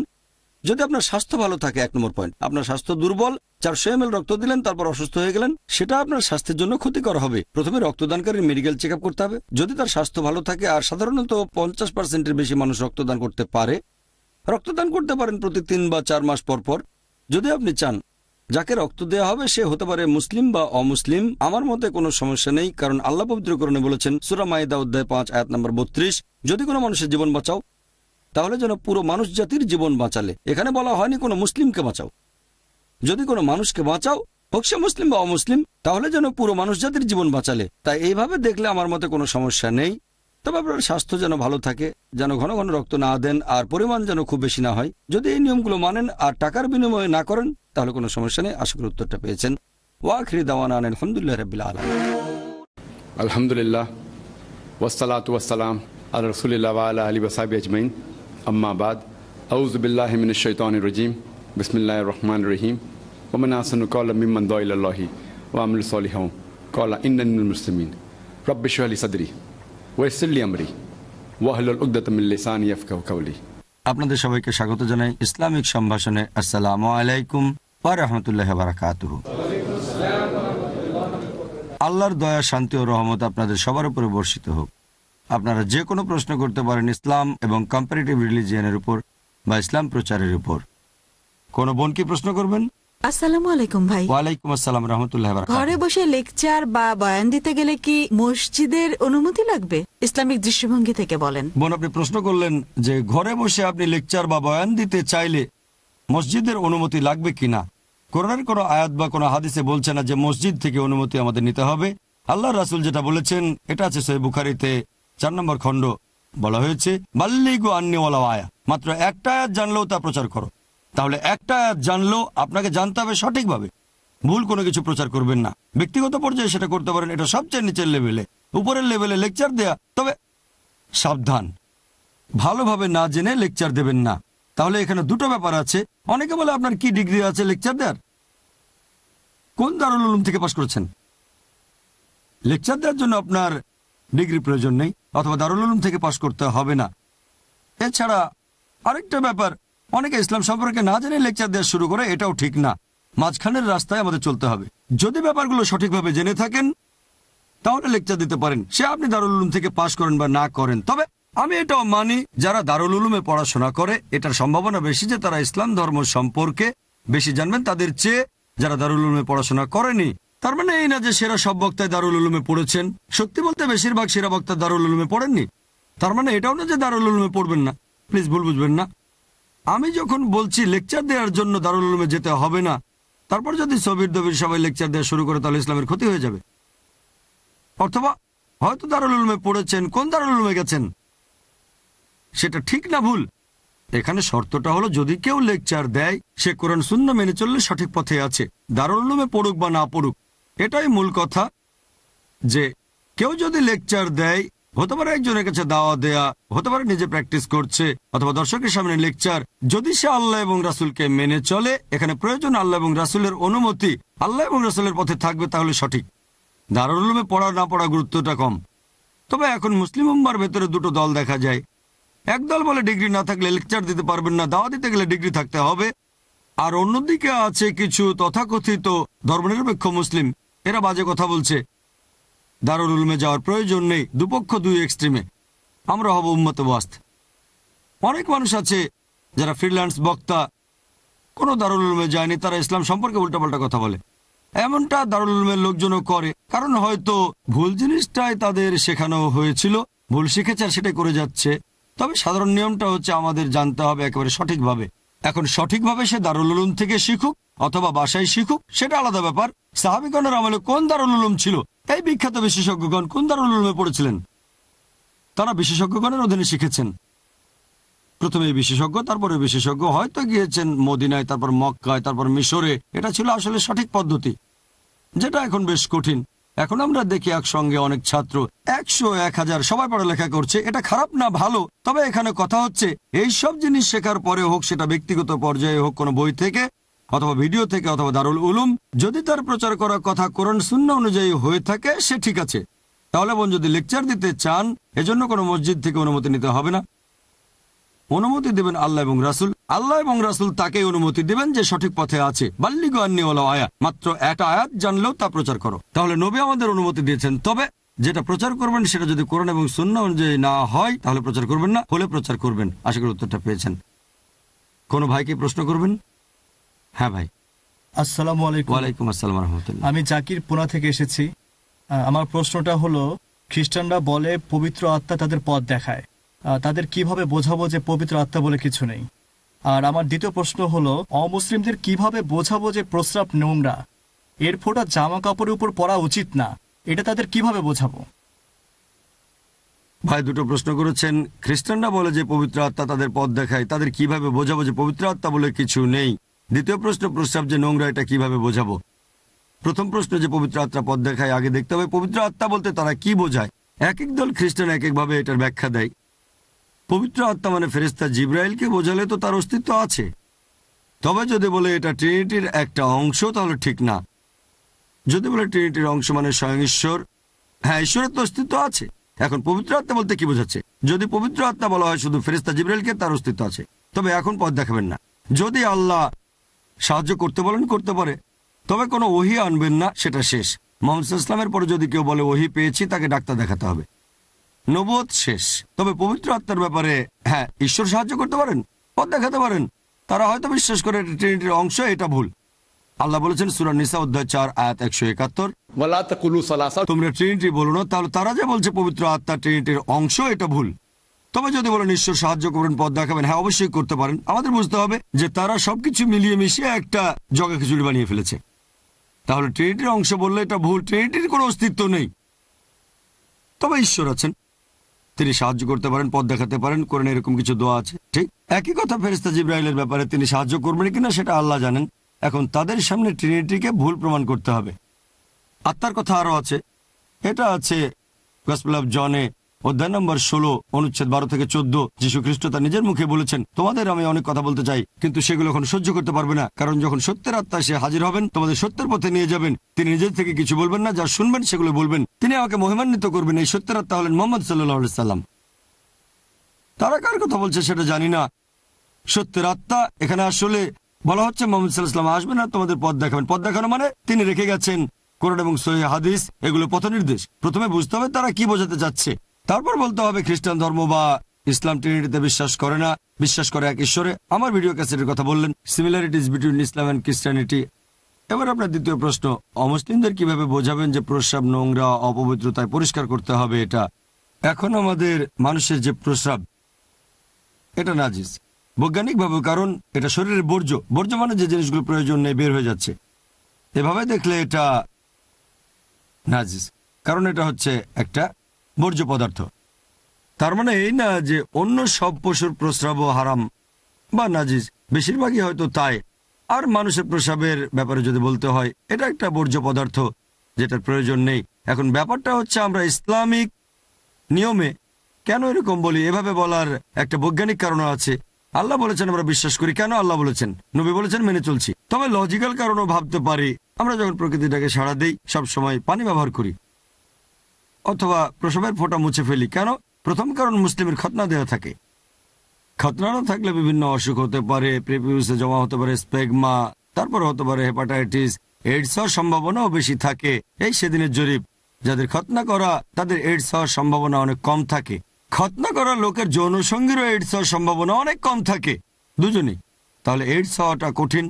যদি আপনার স্বাস্থ্য ভালো থাকে। 1 নম্বর পয়েন্ট, আপনার স্বাস্থ্য দুর্বল, 400 ml রক্ত দিলেন তারপর অসুস্থ হয়ে গেলেন, সেটা আপনার স্বাস্থ্যের জন্য ক্ষতিকর হবে। প্রথমে রক্তদানকারীর মেডিকেল চেক আপ করতে হবে। যদি তার স্বাস্থ্য ভালো থাকে, আর সাধারণত 50%-এর বেশি মানুষ রক্তদান করতে পারে, রক্তদান করতে পারেন প্রতি 3 বা 4 মাস পর পর। যদি আপনি চান যাকে রক্ত দেওয়া হবে সে হতে পারে মুসলিম বা অমুসলিম, আমার মতে কোনো সমস্যা নেই, কারণ আল্লাহ পবিত্র কোরআনে বলেছেন সূরা মাইদা অধ্যায় 5 আয়াত নম্বর 32, যদি কোনো মানুষের জীবন বাঁচাও তাহলে যেন পুরো মানুষ জাতির জীবন বাঁচালে। এখানে বলা হয়নি কোনো মুসলিমকে বাঁচাও। যদি কোনো মানুষকে বাঁচাও, হোক সে মুসলিম বা অমুসলিম, তাহলে যেন পুরো মানুষ জাতির জীবন বাঁচালে। তাই এইভাবে দেখলে আমার মতে কোনো সমস্যা নেই। তবে আপনার স্বাস্থ্য যেন ভালো থাকে, যেন ঘন ঘন রক্ত না দেন, আর পরিমাণ যেন খুব বেশি না হয়। যদি এই নিয়মগুলো মানেন আর টাকার বিনিময়ে না করেন তাহলে কোনো সমস্যা নেই। আশা করি উত্তরটা পেয়েছেন। ওয়াখিরি দাওয়ানা আলহামদুলিল্লাহ রাব্বিল আলামিন। আলহামদুলিল্লাহ ওয়াসসালাতু ওয়াসসালাম আলা রাসূলিল্লাহ ওয়া আলা আলিহি ওয়া সাহবিহি আজমাইন, আম্মা বাদ। আউযু বিল্লাহি মিনাশ শাইতানির রাজীম, বিসমিল্লাহির রহমানির রহিম। ওয়া মান আহসানু ক্বাওলাম মিম্মান দাআ ইলাল্লাহি ওয়া আমিলা সলিহান ক্বালা ইন্নানি মিনাল মুসলিমিন। রাব্বি ইশরাহ লি সাদরি ওয়া ইয়াসসির লি আমরি ওয়াহলুল উকদাতাম মিন লিসানি ইয়াফকাহু কাওলি। আপনাদের সবাইকে স্বাগত জানাই ইসলামিক সম্ভাষণে। আসসালামু আলাইকুম ওয়া রাহমাতুল্লাহি ওয়া বারাকাতুহু। আল্লাহর দয়া, শান্তি ও রহমত আপনাদের সবার উপরে বর্ষিত হোক। আপনারা যে কোনো প্রশ্ন করতে পারেন ইসলাম এবং কম্পারেটিভ রিলিজিয়নের উপর বা ইসলাম প্রচারের উপর। কোন বোন কি প্রশ্ন করবেন? আসসালামু আলাইকুম ভাই। ওয়ালাইকুম আসসালাম রাহমাতুল্লাহি ওয়া বারাকাতুহু। ঘরে বসে লেকচার বা বয়ান দিতে গেলে কি মসজিদের অনুমতি লাগবে? ইসলামিক দৃষ্টিভঙ্গি থেকে বলেন। বোন, আপনি প্রশ্ন করলেন যে ঘরে বসে আপনি লেকচার বা বয়ান দিতে চাইলে মসজিদের অনুমতি লাগবে কিনা। কোরআনের কোনো আয়াত বা কোনো হাদিসে বলছে না যে মসজিদ থেকে অনুমতি আমাদের নিতে হবে। আল্লাহ রাসূল যেটা বলেছেন এটা আছে সহিহ বুখারীতে 4 নম্বর খণ্ড, বলা হয়েছে বাল্লিগু আন্নী ওয়ালাউ আয়া, মাত্র একটা আয়াত জানলেও তা প্রচার করো। তাহলে একটা আয়াত জানলেও আপনাকে জানতে হবে সঠিকভাবে, ভুল কোনো কিছু প্রচার করবেন না। ব্যক্তিগত পর্যায়ে সেটা করতে পারেন, এটা সবচেয়ে নিচের লেভেলে। উপরের লেভেলে লেকচার দেয়া, তবে সাবধান, ভালোভাবে না জেনে লেকচার দেবেন না। তাহলে এখানে দুটো ব্যাপার আছে। অনেকে বলে আপনার কি ডিগ্রি আছে লেকচার দেওয়ার, কোন দারুল উলুম থেকে পাশ করেছেন? লেকচার দেওয়ার জন্য আপনার ডিগ্রি প্রয়োজন নেই, অথবা দারুল উলুম থেকে পাশ করতে হবে না। এছাড়া আরেকটা ব্যাপার, অনেকে ইসলাম সম্পর্কে না জেনে লেকচার দেওয়া শুরু করে, এটাও ঠিক না। মাঝখানের রাস্তায় আমাদের চলতে হবে। যদি ব্যাপারগুলো সঠিকভাবে জেনে থাকেন তাহলে লেকচার দিতে পারেন, সে আপনি দারুল উলুম থেকে পাশ করেন বা না করেন। তবে আমি এটাও মানি যারা দারুল উলুমে পড়াশোনা করে এটার সম্ভাবনা বেশি যে তারা ইসলাম ধর্ম সম্পর্কে বেশি জানবেন তাদের চেয়ে যারা দারুল উলুমে পড়াশোনা করেনি। তার মানে এই না যে সেরা সব বক্তায় দারুল উলুমে পড়েছেন। সত্যি বলতে বেশিরভাগ সেরা বক্তা দারুল উলুমে পড়েননি। তার মানে এটাও না যে দারুল উলুমে পড়বেন না, প্লিজ ভুল বুঝবেন না। আমি যখন বলছি লেকচার দেওয়ার জন্য দারুল উলুমে যেতে হবে না, তারপর যদি সবির দবির সবাই লেকচার দেওয়া শুরু করে তাহলে ইসলামের ক্ষতি হয়ে যাবে। অথবা হয়তো দারুল উলুমে পড়েছেন, কোন দারুল উলুমে গেছেন সেটা ঠিক না ভুল। এখানে শর্তটা হলো যদি কেউ লেকচার দেয় সে কোরআন সুন্নাহ মেনে চললে সঠিক পথে আছে, দারুল উলুমে পড়ুক বা না পড়ুক। এটাই মূল কথা, যে কেউ যদি লেকচার দেয়, হতে পারে একজনের কাছে দাওয়া দেয়া, হতে পারে নিজে প্র্যাকটিস করছে, অথবা দর্শকের সামনে লেকচার, যদি সে আল্লাহ এবং রাসূলকে মেনে চলে, এখানে প্রয়োজন আল্লাহ এবং রাসূলের অনুমতি, আল্লাহ এবং রাসূলের পথে থাকবে, তাহলে সঠিক। দারুল উলুমে পড়া না পড়া গুরুত্বটা কম। তবে এখন মুসলিম উম্মার ভেতরে দুটো দল দেখা যায়। একদল বলে ডিগ্রি না থাকলে লেকচার দিতে পারবেন না, দাওয়া দিতে গেলে ডিগ্রি থাকতে হবে। আর অন্যদিকে আছে কিছু তথাকথিত ধর্মনিরপেক্ষ মুসলিম, এরা বাজে কথা বলছে, দারুল উলুমে যাওয়ার প্রয়োজন নেই। দুপক্ষ দুই এক্সট্রিমে, আমরা হব উম্মতে ওয়াস্ত। অনেক মানুষ আছে যারা ফ্রিল্যান্স বক্তা, কোনো দারুল উলুমে যায়নি, তারা ইসলাম সম্পর্কে উল্টাপাল্টা কথা বলে। এমনটা দারুল উলুমের লোকজনও করে, কারণ হয়তো ভুল জিনিসটাই তাদের শেখানো হয়েছিল, ভুল শিখেছে আর সেটাই করে যাচ্ছে। তবে সাধারণ নিয়মটা হচ্ছে আমাদের জানতে হবে একেবারে সঠিকভাবে। এখন সঠিকভাবে সে দারুল উলুম থেকে শিখুক অথবা বাসায় শিখুক, সেটা আলাদা ব্যাপার। সাহাবীগণের আমলে কোন দারুল উলুম ছিল, এই বিখ্যাত বিশেষজ্ঞগণ কোন দারুল উলুমে পড়েছিলেন, তারা বিশেষজ্ঞগণের অধীনে শিখেছেন। প্রথমে বিশেষজ্ঞ, তারপরে বিশেষজ্ঞ, হয়তো গিয়েছেন মদিনায়, তারপর মক্কায়, তারপর মিশরে। এটা ছিল আসলে সঠিক পদ্ধতি, যেটা এখন বেশ কঠিন। এখন আমরা দেখি একসঙ্গে অনেক ছাত্র 100, 1000 সবাই পড়ালেখা করছে। এটা খারাপ না, ভালো। তবে এখানে কথা হচ্ছে এই সব জিনিস শেখার পরে হোক, সেটা ব্যক্তিগত পর্যায়ে হোক, কোনো বই থেকে অথবা ভিডিও থেকে অথবা দারুল উলুম, যদি তার প্রচার করার কথা কোরআন সুন্নাহ অনুযায়ী হয়ে থাকে সে ঠিক আছে। তাহলে বোন যদি লেকচার দিতে চান, এজন্য কোনো মসজিদ থেকে অনুমতি নিতে হবে না। অনুমতি দেবেন আল্লাহ এবং রাসূল। আল্লাহ এবং রাসূল তাকে অনুমতি দেবেন যে সঠিক পথে আছে। বাল্লিগু আন্নী ওয়ালাউ আয়া, মাত্র একটা আয়াত জানলেও তা প্রচার করো। তাহলে নবী আমাদের অনুমতি দিয়েছেন। তবে যেটা প্রচার করবেন সেটা যদি কোরআন এবং সুন্নাহ অনুযায়ী না হয় তাহলে প্রচার করবেন না, হলে প্রচার করবেন। আশা করি উত্তরটা পেয়েছেন। কোনো ভাইকে প্রশ্ন করবেন? হ্যাঁ ভাই। আসসালামু আলাইকুম। ওয়ালাইকুম আসসালাম রাহমাতুল্লাহ। আমি জাকির, পুনা থেকে এসেছি। আমার প্রশ্নটা হলো, খ্রিস্টানরা বলে পবিত্র আত্মা তাদের পথ দেখায়, তাদের কিভাবে বোঝাবো যে পবিত্র আত্মা বলে কিছু নেই? আর আমার দ্বিতীয় প্রশ্ন হলো, অমুসলিমদের কিভাবে বোঝাবো যে প্রস্রাব নোংরা, এর ফোঁটা জামা কাপড়ের উপর পরা উচিত না, এটা তাদের কিভাবে বোঝাবো? ভাই দুটো প্রশ্ন করেছেন। খ্রিস্টানরা বলে যে পবিত্র আত্মা তাদের পথ দেখায়, তাদের কিভাবে বোঝাবো যে পবিত্র আত্মা বলে কিছু নেই? দ্বিতীয় প্রশ্ন, প্রস্রাব যে নোংরা, এটা কিভাবে বোঝাবো? প্রথম প্রশ্ন যে পবিত্র আত্মা পথ দেখায়, আগে দেখতে হবে পবিত্র আত্মা বলতে তারা কি বোঝায়। এক এক দল খ্রিস্টান এক একভাবে এটার ব্যাখ্যা দেয়। পবিত্র আত্মা মানে ফেরেশতা জিবরাইলকে বোঝালে তো তার অস্তিত্ব আছে। তবে যদি বলে এটা ট্রিনিটির একটা অংশ তাহলে ঠিক না। যদি বলে ট্রিনিটির অংশ মানে স্বয়ং ঈশ্বর, হ্যাঁ ঈশ্বরের তো অস্তিত্ব আছে। এখন পবিত্র আত্মা বলতে কি বোঝাচ্ছে? যদি পবিত্র আত্মা বলা হয় শুধু ফেরেশতা জিবরাইলকে, তার অস্তিত্ব আছে। তবে এখন পথ দেখাবেন না। যদি আল্লাহ সাহায্য করতে বলেন করতে পারে, তবে কোনো ওহী আনবেন না, সেটা শেষ। মুহাম্মদ সাল্লাল্লাহু আলাইহি ওয়াসাল্লামের পরে যদি কেউ বলে ওহী পেয়েছি, তাকে ডাক্তার দেখাতে হবে, নবুয়ত শেষ। তবে পবিত্র আত্মার ব্যাপারে হ্যাঁ ঈশ্বর সাহায্য করতে পারেন, পথ দেখাতে পারেন। তারা হয়তো বিশ্বাস করে এটা ট্রিনিটির অংশ, এটা ভুল। আল্লাহ বলেছেন সূরা নিসা অধ্যায় 4 আয়াত 171, ওয়ালা তাকুলু সালাসা, তোমরা ট্রিনিটি বলো না। তাহলে তারা যে বলছে পবিত্র আত্মা ট্রিনিটির অংশ, এটা ভুল। তবে যদি বলেন ঈশ্বর সাহায্য করবেন, পথ দেখাবেন, হ্যাঁ অবশ্যই করতে পারেন। আমাদের বুঝতে হবে যে তারা সবকিছু মিলিয়ে মিশিয়ে একটা জগা খিচুড়ি বানিয়ে ফেলেছে। তাহলে ট্রিনিটির অংশ বললে এটা ভুল। ট্রিনিটির কোনো অস্তিত্ব নেই, তবে ঈশ্বর আছেন, তিনি সাহায্য করতে পারেন, পথ দেখাতে পারেন। কোরআনে এরকম কিছু দোয়া আছে। ঠিক একই কথা ফেরেশতা জিবরাইলের ব্যাপারে, তিনি সাহায্য করবেন কিনা সেটা আল্লাহ জানেন। এখন তাদের সামনে ট্রিনিটিকে ভুল প্রমাণ করতে হবে। আত্মার কথা আরো আছে, এটা আছে গসপেল অফ জনে অধ্যায় নম্বর 16 অনুচ্ছেদ 12 থেকে 14। যীশু খ্রিস্ট তার নিজের মুখে বলেছেন, তোমাদের আমি অনেক কথা বলতে চাই, কিন্তু সেগুলো এখন সহ্য করতে পারবে না, কারণ যখন সত্যের আত্মা সে হাজির হবেন, তোমাদের সত্যের পথে নিয়ে যাবেন। তিনি নিজের থেকে কিছু বলবেন না, যা শুনবেন সেগুলো বলবেন। তিনি আমাকে মহিমান্বিত করবেন। এই সত্যের আত্মা হলেন মুহাম্মদ সাল্লাল্লাহু আলাইহি সাল্লাম। তারা কার কথা বলছে সেটা জানি না। সত্যের আত্মা এখানে আসলে বলা হচ্ছে মুহাম্মদ সাল্লাল্লাহু আলাইহি ওয়াসাল্লাম আসবেন আর তোমাদের পথ দেখাবেন। পথ দেখানো মানে তিনি রেখে গেছেন কোরআন এবং সহিহ হাদিস, এগুলো পথ নির্দেশ। প্রথমে বুঝতে হবে তারা কি বোঝাতে চাচ্ছে, তারপর বলতে হবে খ্রিস্টান ধর্ম বা ইসলাম ট্রিনিটিতে বিশ্বাস করে না, বিশ্বাস করে এক ঈশ্বরে। আমার ভিডিও ক্যাসেটের কথা বললেন, similarities between Islam and Christianity. এবার আপনার দ্বিতীয় প্রশ্ন, অমুসলিমদের কিভাবে বোঝাবেন যে প্রস্রাব নোংরা, অপবিত্রতায় পরিষ্কার করতে হবে এটা। এখন আমাদের মানুষের যে প্রস্রাব, এটা নাজিস বৈজ্ঞানিকভাবে, কারণ এটা শরীরের বর্জ্য। বর্জ্য মানে যে জিনিসগুলো প্রয়োজন নেই বের হয়ে যাচ্ছে। এভাবে দেখলে এটা নাজিস, কারণ এটা হচ্ছে একটা বর্জ্য পদার্থ। তার মানে এই না যে অন্য সব পশুর প্রস্রাবও হারাম বা নাজিস, বেশিরভাগই হয়তো তাই। আর মানুষের প্রস্রাবের ব্যাপারে যদি বলতে হয়, এটা একটা বর্জ্য পদার্থ যেটার প্রয়োজন নেই। এখন ব্যাপারটা হচ্ছে আমরা ইসলামিক নিয়মে কেন এরকম বলি, এভাবে বলার একটা বৈজ্ঞানিক কারণ আছে। আল্লাহ বলেছেন আমরা বিশ্বাস করি, কেন আল্লাহ বলেছেন, নবী বলেছেন, মেনে চলছি। তবে লজিক্যাল কারণও ভাবতে পারি। আমরা যখন প্রকৃতিটাকে সাড়া দিই, সব সময় পানি ব্যবহার করি অথবা প্রসবের ফোঁটা মুছে ফেলি। কেন? প্রথম কারণ মুসলিমের খতনা দেওয়া থাকে। খতনা না থাকলে বিভিন্ন অসুখ হতে পারে, প্রেপিউসে জমা হতে পারে স্পেগমা, তারপর হতে পারে হেপাটাইটিস, এইডস হওয়ার সম্ভাবনাও বেশি থাকে। এই সেদিনের জরিপ, যাদের খতনা করা তাদের এইডস হওয়ার সম্ভাবনা অনেক কম থাকে। খতনা করা লোকের যৌন সঙ্গীরও এইডস হওয়ার সম্ভাবনা অনেক কম থাকে, দুজনেই। তাহলে এইডস হওয়াটা কঠিন,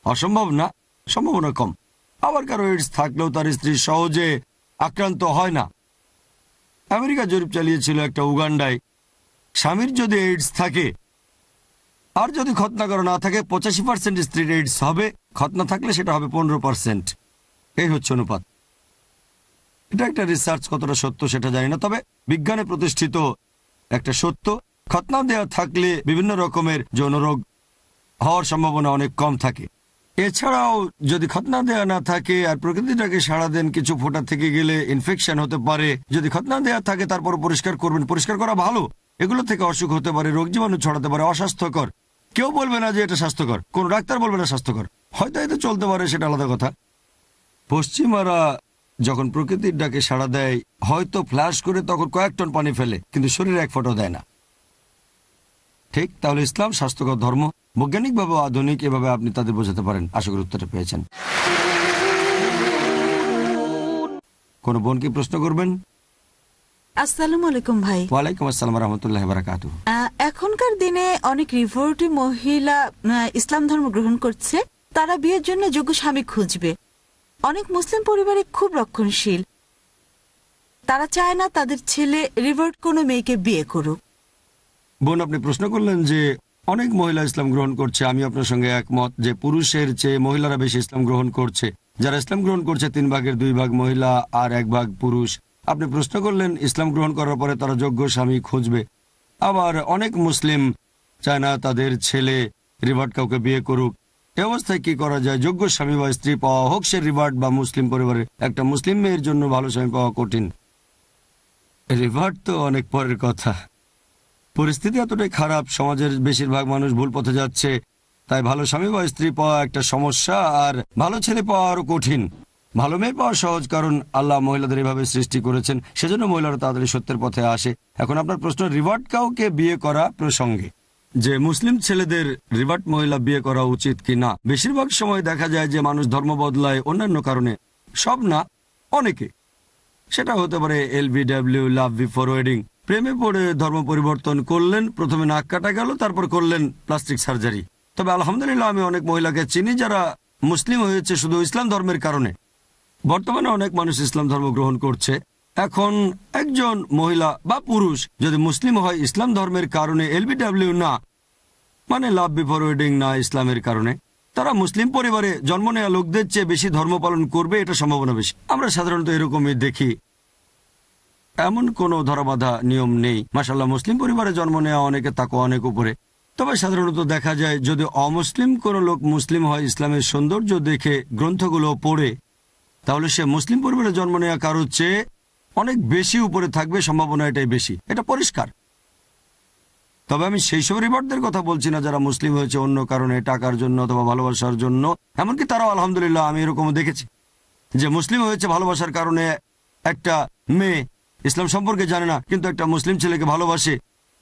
অসম্ভব না, সম্ভাবনা কম। আবার কারো এইডস থাকলেও তার স্ত্রী সহজে আক্রান্ত হয় না। আমেরিকা জরিপ চালিয়েছিল একটা উগান্ডায়, স্বামীর যদি এইডস থাকে আর যদি খতনা করা না থাকে 85% স্ত্রীর এইডস হবে, খতনা থাকলে সেটা হবে 15%। এই হচ্ছে অনুপাত। এটা একটা রিসার্চ, কতটা সত্য সেটা জানি না, তবে বিজ্ঞানে প্রতিষ্ঠিত একটা সত্য খতনা দেওয়া থাকলে বিভিন্ন রকমের যৌন রোগ হওয়ার সম্ভাবনা অনেক কম থাকে। এছাড়াও যদি খতনা দেওয়া না থাকে আর প্রকৃতিটাকে সাড়া দেন, কিছু ফোঁটা থেকে গেলে ইনফেকশন হতে পারে। যদি খতনা দেওয়া থাকে তারপর পরিষ্কার করবেন, পরিষ্কার করা ভালো। এগুলো থেকে অসুখ হতে পারে, রোগ জীবাণু ছড়াতে পারে, অস্বাস্থ্যকর। কেউ বলবে না যে এটা স্বাস্থ্যকর, কোন ডাক্তার বলবে না স্বাস্থ্যকর, হয়তো এতে চলতে পারে, সেটা আলাদা কথা। পশ্চিমারা যখন প্রকৃতির ডাকে সাড়া দেয় হয়তো ফ্ল্যাশ করে তখন কয়েক টন পানি ফেলে, কিন্তু শরীরে এক ফোঁটাও দেয় না। ঠিক, তাহলে ইসলাম স্বাস্থ্যকর ধর্ম, বৈজ্ঞানিকভাবে আধুনিক, এভাবে আপনি তাদের বোঝাতে পারেন। আশা করি উত্তরটা পেয়েছেন। কোন বোন কি প্রশ্ন করবেন? আসসালামু আলাইকুম ভাই। ওয়ালাইকুম আসসালাম রহমতুল্লাহ বারাকাতুহু। এখনকার দিনে অনেক রিভোর্টি মহিলা ইসলাম ধর্ম গ্রহণ করছে। তারা বিয়ের জন্য যোগ্য স্বামী খুঁজবে। অনেক মুসলিম পরিবারে খুব রক্ষণশীল, তারা চায় না তাদের ছেলে রিভোর্ট কোনো মেয়েকে বিয়ে করুক। বোন, আপনি প্রশ্ন করলেন যে অনেক মহিলা ইসলাম গ্রহণ করছে। আমি আপনার সঙ্গে একমত যে পুরুষের চেয়ে মহিলারা বেশি ইসলাম গ্রহণ করছে। যারা ইসলাম গ্রহণ করছে 3 ভাগের 2 ভাগ মহিলা আর 1 ভাগ পুরুষ। আপনি প্রশ্ন করলেন ইসলাম গ্রহণ করার পরে তারা যোগ্য স্বামী খুঁজবে। আবার অনেক মুসলিম চায় না তাদের ছেলে রিভার্ট কাউকে বিয়ে করুক। এ অবস্থায় কি করা যায়? যোগ্য স্বামী বা স্ত্রী পাওয়া, হোক সে রিভার্ট বা মুসলিম পরিবারের। একটা মুসলিম মেয়ের জন্য ভালো স্বামী পাওয়া কঠিন। রিভার্ট তো অনেক পরের কথা। পরিস্থিতি এতটাই খারাপ, সমাজের বেশিরভাগ মানুষ ভুল পথে যাচ্ছে, তাই ভালো স্বামী বা স্ত্রী পাওয়া একটা সমস্যা, আর ভালো ছেলে পাওয়া আরো কঠিন। ভালো মেয়ে পাওয়া সহজ, কারণ আল্লাহ মহিলাদের এভাবে সৃষ্টি করেছেন, সেজন্য মহিলারা তাড়াতাড়ি সত্যের পথে আসে। এখন আপনার প্রশ্ন রিভার্ট কাউকে বিয়ে করা প্রসঙ্গে, যে মুসলিম ছেলেদের রিভার্ট মহিলা বিয়ে করা উচিত কি না। বেশিরভাগ সময় দেখা যায় যে মানুষ ধর্ম বদলায় অন্যান্য কারণে, সব না, অনেকে। সেটা হতে পারে LBW, লাভ বিফোর ওয়েডিং। প্রেমে পড়ে ধর্ম পরিবর্তন করলেন, প্রথমে নাক কাটা গেল, তারপর করলেন প্লাস্টিক সার্জারি। তবে আলহামদুলিল্লাহ আমি অনেক মহিলাকে চিনি যারা মুসলিম হয়েছে শুধু ইসলাম ধর্মের কারণে। বর্তমানে অনেক মানুষ ইসলাম ধর্ম গ্রহণ করছে। এখন একজন মহিলা বা পুরুষ যদি মুসলিম হয় ইসলাম ধর্মের কারণে, LBW না, মানে লাভ বিফোর ওয়েডিং না, ইসলামের কারণে, তারা মুসলিম পরিবারে জন্ম নেওয়া লোকদের চেয়ে বেশি ধর্ম পালন করবে, এটা সম্ভাবনা বেশি। আমরা সাধারণত এরকমই দেখি। এমন কোনো ধরাবাধা নিয়ম নেই। মাশাআল্লাহ, মুসলিম পরিবারে জন্ম নেওয়া অনেকে তাকে অনেক উপরে। তবে সাধারণত দেখা যায় যদি অমুসলিম কোনো লোক মুসলিম হয় ইসলামের সৌন্দর্য দেখে গ্রন্থগুলো পড়ে, তাহলে সে মুসলিম পরিবারে জন্ম নেওয়া কারোর চেয়ে অনেক বেশি উপরে থাকবে, সম্ভাবনা এটাই বেশি, এটা পরিষ্কার। তবে আমি সেই সব রিভার্টদের কথা বলছি না যারা মুসলিম হয়েছে অন্য কারণে, টাকার জন্য অথবা ভালোবাসার জন্য। এমনকি তারাও আলহামদুলিল্লাহ আমি এরকম দেখেছি যে মুসলিম হয়েছে ভালোবাসার কারণে। একটা মেয়ে ইসলাম সম্পর্কে জানে না, কিন্তু একটা মুসলিম ছেলেকে ভালোবাসে।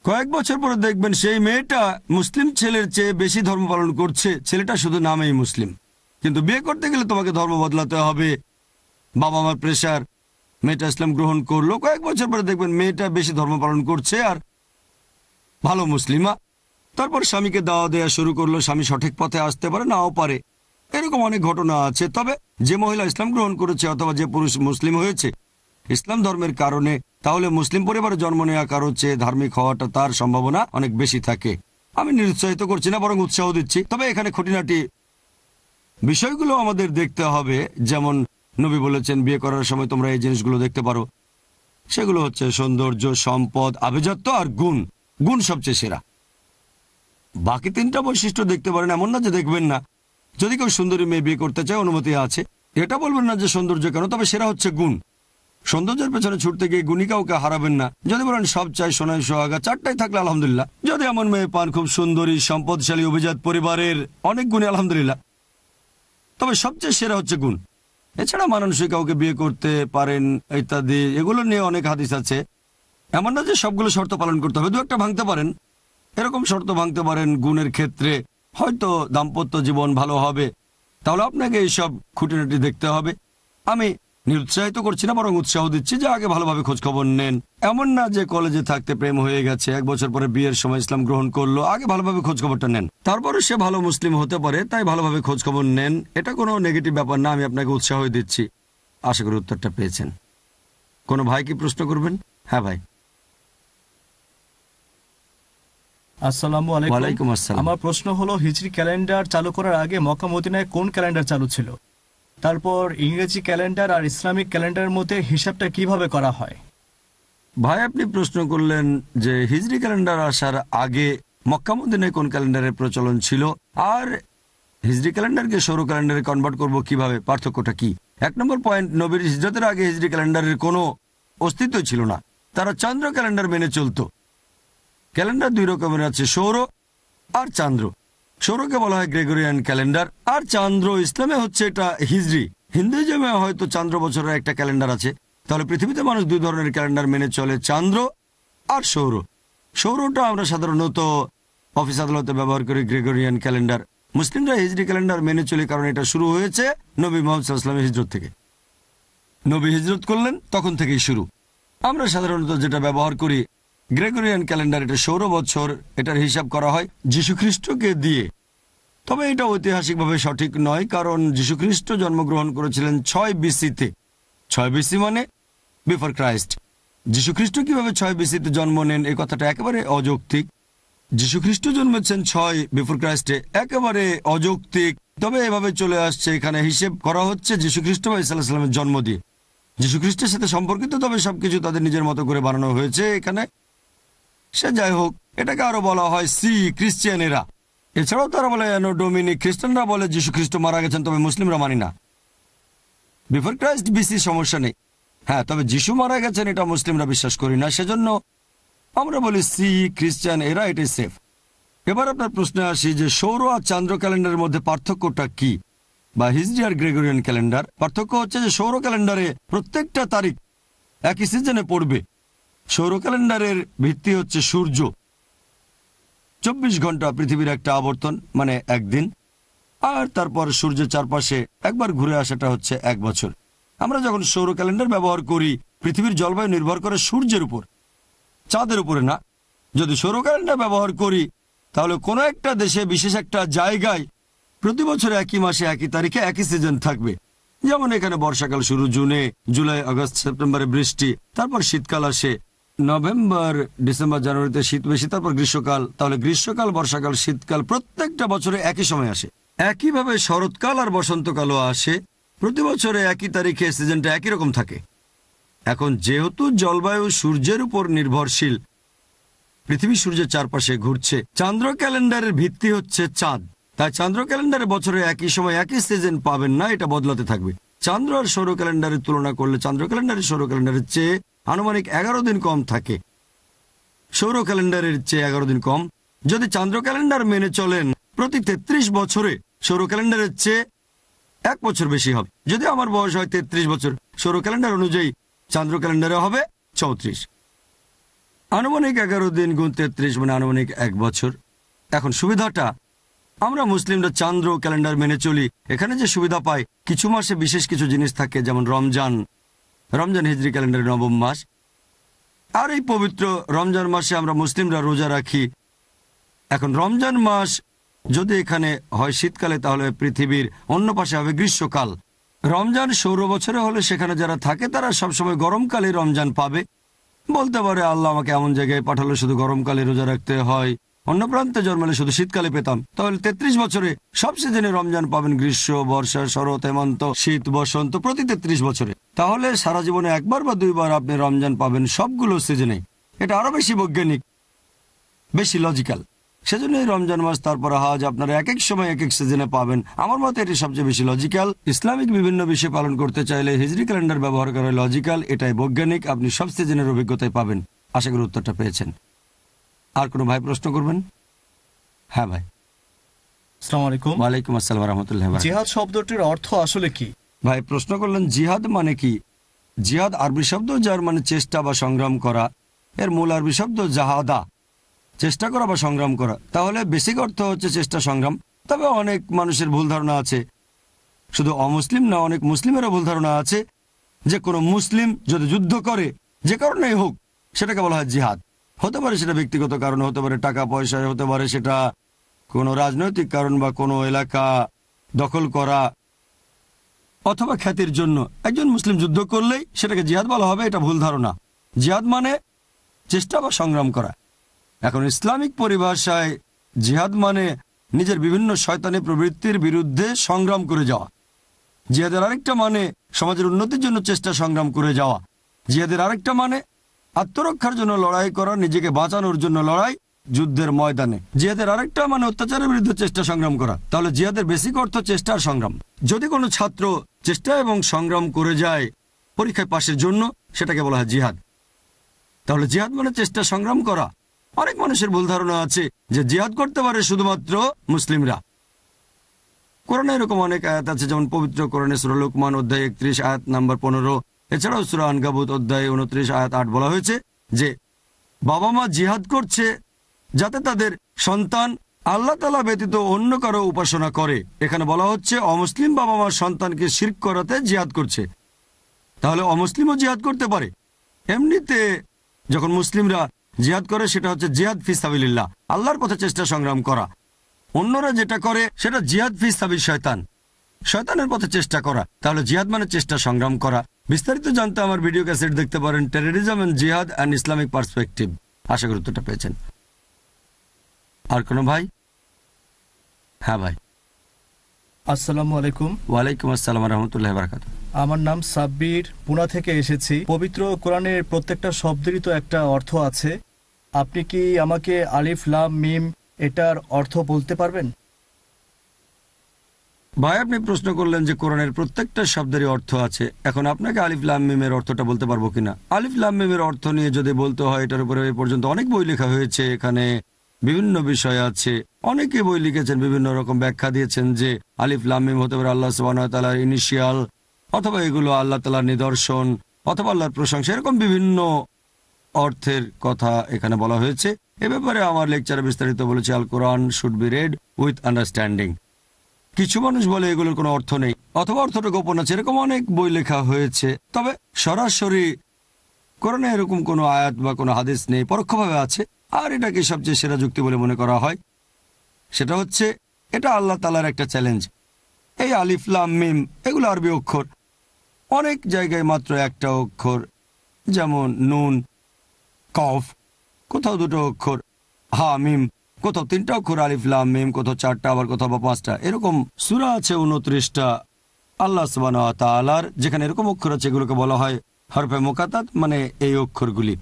কয়েক বছর পরে দেখবেন সেই মেয়েটা মুসলিম ছেলের চেয়ে বেশি ধর্ম পালন করছে। ছেলেটা শুধু নামেই মুসলিম, কিন্তু বিয়ে করতে গেলে তোমাকে ধর্ম বদলাতে হবে, বাবা মার প্রেশার। মেয়েটা ইসলাম গ্রহণ করলো, কয়েক বছর পরে দেখবেন মেয়েটা বেশি ধর্ম পালন করছে আর ভালো মুসলিমা। তারপর স্বামীকে দাওয়া দেওয়া শুরু করলো। স্বামী সঠিক পথে আসতে পারে, নাও পারে, এরকম অনেক ঘটনা আছে। তবে যে মহিলা ইসলাম গ্রহণ করেছে অথবা যে পুরুষ মুসলিম হয়েছে ইসলাম ধর্মের কারণে, তাহলে মুসলিম পরিবারে জন্ম নেওয়া কারোর চেয়ে ধার্মিক হওয়াটা তার সম্ভাবনা অনেক বেশি থাকে। আমি নিরুৎসাহিত করছি না, বরং উৎসাহ দিচ্ছি। তবে এখানে খুঁটিনাটি বিষয়গুলো আমাদের দেখতে হবে। যেমন নবী বলেছেন বিয়ে করার সময় তোমরা এই জিনিসগুলো দেখতে পারো। সেগুলো হচ্ছে সৌন্দর্য, সম্পদ, আভিজাত্য আর গুণ। গুণ সবচেয়ে সেরা। বাকি 3টা বৈশিষ্ট্য দেখতে পারেন, এমন না যে দেখবেন না। যদি কেউ সুন্দরী মেয়ে বিয়ে করতে চায় অনুমতি আছে, এটা বলবেন না যে সৌন্দর্য কেন, তবে সেরা হচ্ছে গুণ। সৌন্দর্যের পেছনে ছুটতে গিয়ে গুণী কাউকে হারাবেন না। যদি বলেন সব চাই সোনাই সোহাগা, 4টাই থাকলে আলহামদুলিল্লাহ। যদি এমন মেয়ে পান খুব সুন্দরী, সম্পদশালী, অভিজাত পরিবারের, অনেক গুণী, আলহামদুলিল্লাহ। তবে সবচেয়ে সেরা হচ্ছে গুণ। এছাড়া মানুষই কাউকে বিয়ে করতে পারেন ইত্যাদি, এগুলো নিয়ে অনেক হাদিস আছে। এমন না যে সবগুলো শর্ত পালন করতে হবে, 2-1টা ভাঙতে পারেন। এরকম শর্ত ভাঙতে পারেন গুণের ক্ষেত্রে, হয়তো দাম্পত্য জীবন ভালো হবে। তাহলে আপনাকে এইসব খুঁটিনাটি দেখতে হবে। আমি নিরুৎসাহিত করছি না, বরং উৎসাহ দিচ্ছি যে আগে ভালোভাবে খোঁজখবর নেন। এমন না যে কলেজে থাকতে প্রেম হয়ে গেছে, 1 বছর পরে বিয়ের সময় ইসলাম গ্রহণ করলো। আগে ভালোভাবে খোঁজখবরটা নেন, তারপরে সে ভালো মুসলিম হতে পারে, তাই ভালোভাবে খোঁজখবর নেন। এটা কোনো নেগেটিভ ব্যাপার না, আমি আপনাকে উৎসাহ দিচ্ছি। আশা করি উত্তরটা পেয়েছেন। কোনো ভাই কি প্রশ্ন করবেন? হ্যাঁ ভাই। আসসালামু আলাইকুম। আমার প্রশ্ন হলো হিজরি ক্যালেন্ডার চালু করার আগে মক্কা মদিনায় কোন ক্যালেন্ডার চালু ছিল? তারপর ইংরেজি ক্যালেন্ডার আর ইসলামিক ক্যালেন্ডারের মধ্যে হিসাবটা কিভাবে করা হয়? ভাই আপনি প্রশ্ন করলেন যে হিজরি ক্যালেন্ডার আসার আগে মক্কা মদিনায় কোন ক্যালেন্ডারের প্রচলন ছিল আর হিজরি ক্যালেন্ডারকে সৌর ক্যালেন্ডারে কনভার্ট করব কিভাবে, পার্থক্যটা কি। 1 নম্বর পয়েন্ট, নবীর হিজরতের আগে হিজরি ক্যালেন্ডারের কোনো অস্তিত্ব ছিল না, তারা চন্দ্র ক্যালেন্ডার মেনে চলত। ক্যালেন্ডার 2 রকমের আছে, সৌর আর চান্দ্র। সৌরকে বলা হয় গ্রেগরিয়ান ক্যালেন্ডার, আর চান্দ্র ইসলামে হচ্ছে এটা হিজরি। হিন্দুইজমে হয়তো চান্দ্র বছরের একটা ক্যালেন্ডার আছে। তাহলে পৃথিবীতে মানুষ 2 ধরনের ক্যালেন্ডার মেনে চলে, চান্দ্র আর সৌর। সৌরটা আমরা সাধারণত অফিস আদালতে ব্যবহার করি, গ্রেগরিয়ান ক্যালেন্ডার। মুসলিমরা হিজরি ক্যালেন্ডার মেনে চলে, কারণ এটা শুরু হয়েছে নবী মুহাম্মদ সাল্লাল্লাহু আলাইহি ওয়াসাল্লামের হিজরত থেকে। নবী হিজরত করলেন তখন থেকেই শুরু। আমরা সাধারণত যেটা ব্যবহার করি গ্রেগরিয়ান ক্যালেন্ডার, এটা সৌর বছর, এটার হিসাব করা হয় যীশুখ্রিস্টকে দিয়ে। তবে এটা ঐতিহাসিকভাবে সঠিক নয়, কারণ যীশুখ্রিস্ট জন্মগ্রহণ করেছিলেন 6 BC-তে। 6 BC মানে বিফোর ক্রাইস্ট। যীশুখ্রিস্ট কিভাবে 6 BC-তে জন্ম নেন এই কথাটা একেবারে অযৌক্তিক। যীশুখ্রিস্ট জন্মেছেন 6 বিফোর ক্রাইস্টে, একেবারে অযৌক্তিক। তবে এভাবে চলে আসছে, এখানে হিসেব করা হচ্ছে যীশুখ্রিস্ট বা ঈসা আলাইহিস সালামের জন্ম দিয়ে। যীশুখ্রিস্টের সাথে সম্পর্কিত, তবে সবকিছু তাদের নিজের মতো করে বানানো হয়েছে এখানে। সে যাই হোক, এটাকে আরো বলা হয় ক্রিশ্চিয়ানেরা। এছাড়াও তারা বলে অ্যানো ডোমিনি। খ্রিস্টানরা বলে যীশুখ্রিস্ট মারা গেছেন, তবে মুসলিমরা মানি না। বিফোর ক্রাইস্ট বিসি সমস্যা নেই, হ্যাঁ, তবে যিশু মারা গেছেন এটা মুসলিমরা বিশ্বাস করি না, সেজন্য আমরা বলি ক্রিশ্চিয়ান এরা, এটাই সেফ। এবার আপনার প্রশ্নে আসি যে সৌর আর চন্দ্র ক্যালেন্ডারের মধ্যে পার্থক্যটা কি, বা হিজরি আর গ্রেগরিয়ান ক্যালেন্ডার। পার্থক্য হচ্ছে যে সৌর ক্যালেন্ডারে প্রত্যেকটা তারিখ একই সিজনে পড়বে। সৌর ক্যালেন্ডারের ভিত্তি হচ্ছে সূর্য। 24 ঘন্টা পৃথিবীর একটা আবর্তন, মানে একদিন, আর তারপর সূর্যের চারপাশে একবার ঘুরে আসাটা হচ্ছে 1 বছর। আমরা যখন সৌর ক্যালেন্ডার ব্যবহার করি, পৃথিবীর জলবায়ু নির্ভর করে সূর্যের উপর, চাঁদের উপরে না। যদি সৌর ক্যালেন্ডার ব্যবহার করি তাহলে কোনো একটা দেশে বিশেষ একটা জায়গায় প্রতি বছর একই মাসে একই তারিখে একই সিজন থাকবে। যেমন এখানে বর্ষাকাল শুরু জুনে, জুলাই আগস্ট সেপ্টেম্বরে বৃষ্টি, তারপর শীতকাল আসে নভেম্বর ডিসেম্বর জানুয়ারিতে শীত বেশি, তারপর গ্রীষ্মকাল। তাহলে গ্রীষ্মকাল, বর্ষাকাল, শীতকাল প্রত্যেকটা বছরে একই সময় আসে। একইভাবে শরৎকাল আর বসন্তকালও আসে, প্রতি বছরে একই তারিখে সিজনটা একই রকম থাকে। এখন যেহেতু জলবায়ু সূর্যের উপর নির্ভরশীল, পৃথিবী সূর্যের চারপাশে ঘুরছে, চন্দ্র ক্যালেন্ডারের ভিত্তি হচ্ছে চাঁদ। তাই চন্দ্র ক্যালেন্ডারে বছরে একই সময় একই সিজন পাবেন না, এটা বদলাতে থাকবে। চন্দ্র আর সৌর ক্যালেন্ডারের তুলনা করলে চন্দ্র ক্যালেন্ডারের সৌর ক্যালেন্ডারের চেয়ে আনুমানিক 11 দিন কম থাকে, সৌর ক্যালেন্ডারের চেয়ে 11 দিন কম। যদি চন্দ্র ক্যালেন্ডার মেনে চলেন প্রতি 33 বছরে সৌর ক্যালেন্ডারের চেয়ে 1 বছর বেশি হবে। যদি আমার বয়স হয় 33 বছর, সৌর ক্যালেন্ডার অনুযায়ী চন্দ্র ক্যালেন্ডারে হবে 34। আনুমানিক 11 দিন গুণ 33 মানে আনুমানিক 1 বছর। এখন সুবিধাটা, আমরা মুসলিমরা চন্দ্র ক্যালেন্ডার মেনে চলি। এখানে যে সুবিধা পাই, কিছু মাসে বিশেষ কিছু জিনিস থাকে, যেমন রমজান হিজরি ক্যালেন্ডারের 9ম মাস। আর এই পবিত্র রমজান মাসে আমরা মুসলিমরা রোজা রাখি। এখন রমজান মাস যদি এখানে হয় শীতকালে, তাহলে পৃথিবীর অন্য পাশে হবে গ্রীষ্মকাল। রমজান সৌর বছরে হলে সেখানে যারা থাকে তারা সবসময় গরমকালে রমজান পাবে। বলতে পারে আল্লাহ আমাকে এমন জায়গায় পাঠালো শুধু গরমকালে রোজা রাখতে হয়, অন্য প্রান্তে জন্মালে শুধু শীতকালে পেতাম। তাহলে 33 বছরে সব সিজনে রমজান পাবেন, গ্রীষ্ম, বর্ষা, শরৎ, হেমন্ত, শীত, বসন্ত, প্রতি 33 বছরে। তাহলে সারা জীবনে 1বার বা 2বার আপনি রমজান পাবেন সবগুলো সিজনে। এটা আরো বেশি বৈজ্ঞানিক, বেশি লজিক্যাল। সেজন্য এই রমজান মাস, তারপর হাজ আপনারা এক এক সময় এক এক সিজনে পাবেন। আমার মতে এটি সবচেয়ে বেশি লজিক্যাল। ইসলামিক বিভিন্ন বিষয় পালন করতে চাইলে হিজরি ক্যালেন্ডার ব্যবহার করা লজিক্যাল, এটাই বৈজ্ঞানিক। আপনি সব সিজনের অভিজ্ঞতায় পাবেন। আশা করি উত্তরটা পেয়েছেন। আর কোনো ভাই প্রশ্ন করবেন? হ্যাঁ ভাই। আসসালামু আলাইকুম। ওয়ালাইকুম আসসালাম ওয়া রাহমাতুল্লাহি ওয়া বারাকাতুহু। জিহাদ শব্দটির অর্থ আসলে কি? ভাই প্রশ্ন করলেন জিহাদ মানে কি। জিহাদ আরবি শব্দ, যার মানে চেষ্টা বা সংগ্রাম করা। এর মূল আরবি শব্দ জাহাদা, চেষ্টা করা বা সংগ্রাম করা। তাহলে বেসিক অর্থ হচ্ছে চেষ্টা, সংগ্রাম। তবে অনেক মানুষের ভুল ধারণা আছে, শুধু অমুসলিম না, অনেক মুসলিমেরও ভুল ধারণা আছে যে কোনো মুসলিম যদি যুদ্ধ করে, যে কারণেই হোক, সেটাকে বলা হয় জিহাদ। হতে পারে সেটা ব্যক্তিগত কারণ, হতে পারে টাকা পয়সায়, হতে পারে সেটা কোনো রাজনৈতিক কারণ বা কোনো এলাকা দখল করা, অথবা খ্যাতির জন্য। একজন মুসলিম যুদ্ধ করলেই সেটাকে জিহাদ বলা হবে, এটা ভুল ধারণা। জিহাদ মানে চেষ্টা বা সংগ্রাম করা। এখন ইসলামিক পরিভাষায় জিহাদ মানে নিজের বিভিন্ন শয়তানি প্রবৃত্তির বিরুদ্ধে সংগ্রাম করে যাওয়া। জিহাদের আরেকটা মানে সমাজের উন্নতির জন্য চেষ্টা সংগ্রাম করে যাওয়া। জিহাদের আরেকটা মানে আত্মরক্ষার জন্য লড়াই করা, নিজেকে বাঁচানোর জন্য লড়াই যুদ্ধের ময়দানে। জিহাদের আরেকটা মানে অত্যাচারের বিরুদ্ধে চেষ্টা সংগ্রাম করা। তাহলে জিহাদের বেসিক অর্থ চেষ্টা আর সংগ্রাম। যদি কোনো ছাত্র চেষ্টা এবং সংগ্রাম করে যায় পরীক্ষায় পাশের জন্য, সেটাকে বলা হয় জিহাদ। তাহলে জিহাদ মানে চেষ্টা সংগ্রাম করা। অনেক মানুষের ভুল ধারণা আছে যে জিহাদ করতে পারে শুধুমাত্র মুসলিমরা। কোরআনে এরকম অনেক আয়াত আছে, যেমন পবিত্র কোরআনে সূরা লুকমান অধ্যায় 31 আয়াত নাম্বার 15, এছাড়াও সূরা আনকাবুত অধ্যায় 29 আয়াত 8 বলা হয়েছে যে বাবা মা জিহাদ করছে যাতে তাদের সন্তান আল্লাহ তাআলা ব্যতীত অন্য কারো উপাসনা করে। এখানে বলা হচ্ছে অমুসলিম বাবা মার সন্তানকে শিরক করাতে জিহাদ করছে। তাহলে অমুসলিমও জিহাদ করতে পারে। এমনিতে যখন মুসলিমরা জিহাদ করে সেটা হচ্ছে জিহাদ ফি সাবিলিল্লাহ, আল্লাহর পথে চেষ্টা সংগ্রাম করা। অন্যরা যেটা করে সেটা জিহাদ ফি সাবিল শয়তান, শয়তানের পথে চেষ্টা করা। তাহলে জিহাদ মানে চেষ্টা সংগ্রাম করা। বিস্তারিত জানতে আমার ভিডিও ক্যাসেট দেখতে পারেন, টেররিজম এন্ড জিহাদ অ্যান্ড ইসলামিক পার্সপেক্টিভ। আশা করি উত্তরটা পেয়েছেন। আর কোনো ভাই? হ্যাঁ ভাই। আসসালামু আলাইকুম। ওয়ালাইকুম আসসালাম রহমতুল্লাহ বারাকাতুহু। আমার নাম সাব্বির, পুনা থেকে এসেছি। পবিত্র কোরআনের প্রত্যেকটা শব্দেরই তো একটা অর্থ আছে। আপনি কি আমাকে আলিফ লাম মিম এটার অর্থ বলতে পারবেন? ভাই, আপনি প্রশ্ন করলেন যে কোরআনের প্রত্যেকটা শব্দেরই অর্থ আছে। এখন আপনাকে আলিফ লাম মিমের অর্থটা বলতে পারবো কিনা। আলিফ লাম মিমের অর্থ নিয়ে যদি বলতে হয়, এটার উপরে এই পর্যন্ত অনেক বই লেখা হয়েছে। এখানে বিভিন্ন বিষয় আছে, অনেকে বই লিখেছেন, বিভিন্ন রকম ব্যাখ্যা দিয়েছেন যে আলিফ লাম মিম হতে পারে আল্লাহ সুবহানাহু ওয়া তাআলার ইনিশিয়াল, অথবা এগুলো আল্লাহ তাআলার নিদর্শন, অথবা আল্লাহর প্রশংসা। এরকম বিভিন্ন অর্থের কথা এখানে বলা হয়েছে। এ ব্যাপারে আমার লেকচারে বিস্তারিত বলেছি, Al Quran should be read with understanding. কিছু মানুষ বলে এগুলোর কোনো অর্থ নেই, অথবা অর্থটা গোপন আছে। এরকম অনেক বই লেখা হয়েছে। তবে সরাসরি কোরআনে এরকম কোনো আয়াত বা কোনো হাদিস নেই, পরোক্ষভাবে আছে। আর এটাকে সবচেয়ে সেরা যুক্তি বলে মনে করা হয়। সেটা হচ্ছে এটা আল্লাহ তাআলার একটা চ্যালেঞ্জ। এই আলিফ লাম মিম এগুলো আরবি অক্ষর, অনেক জায়গায় মাত্র একটা অক্ষর, যেমন নুন কফ, কোথাও দুটো অক্ষর, হা মিম, কোথাও 3টা অক্ষর আলিফ লাম মিম, কোথাও 4টা, আবার কোথাও বা 5টা। এরকম সূরা আছে 29টা আল্লাহ সুবহানাহু ওয়া তাআলার, যেখানে এরকম অক্ষর আছে, এগুলোকে বলা হয় হরফে মুকাত্তাত, মানে এই অক্ষরগুলি।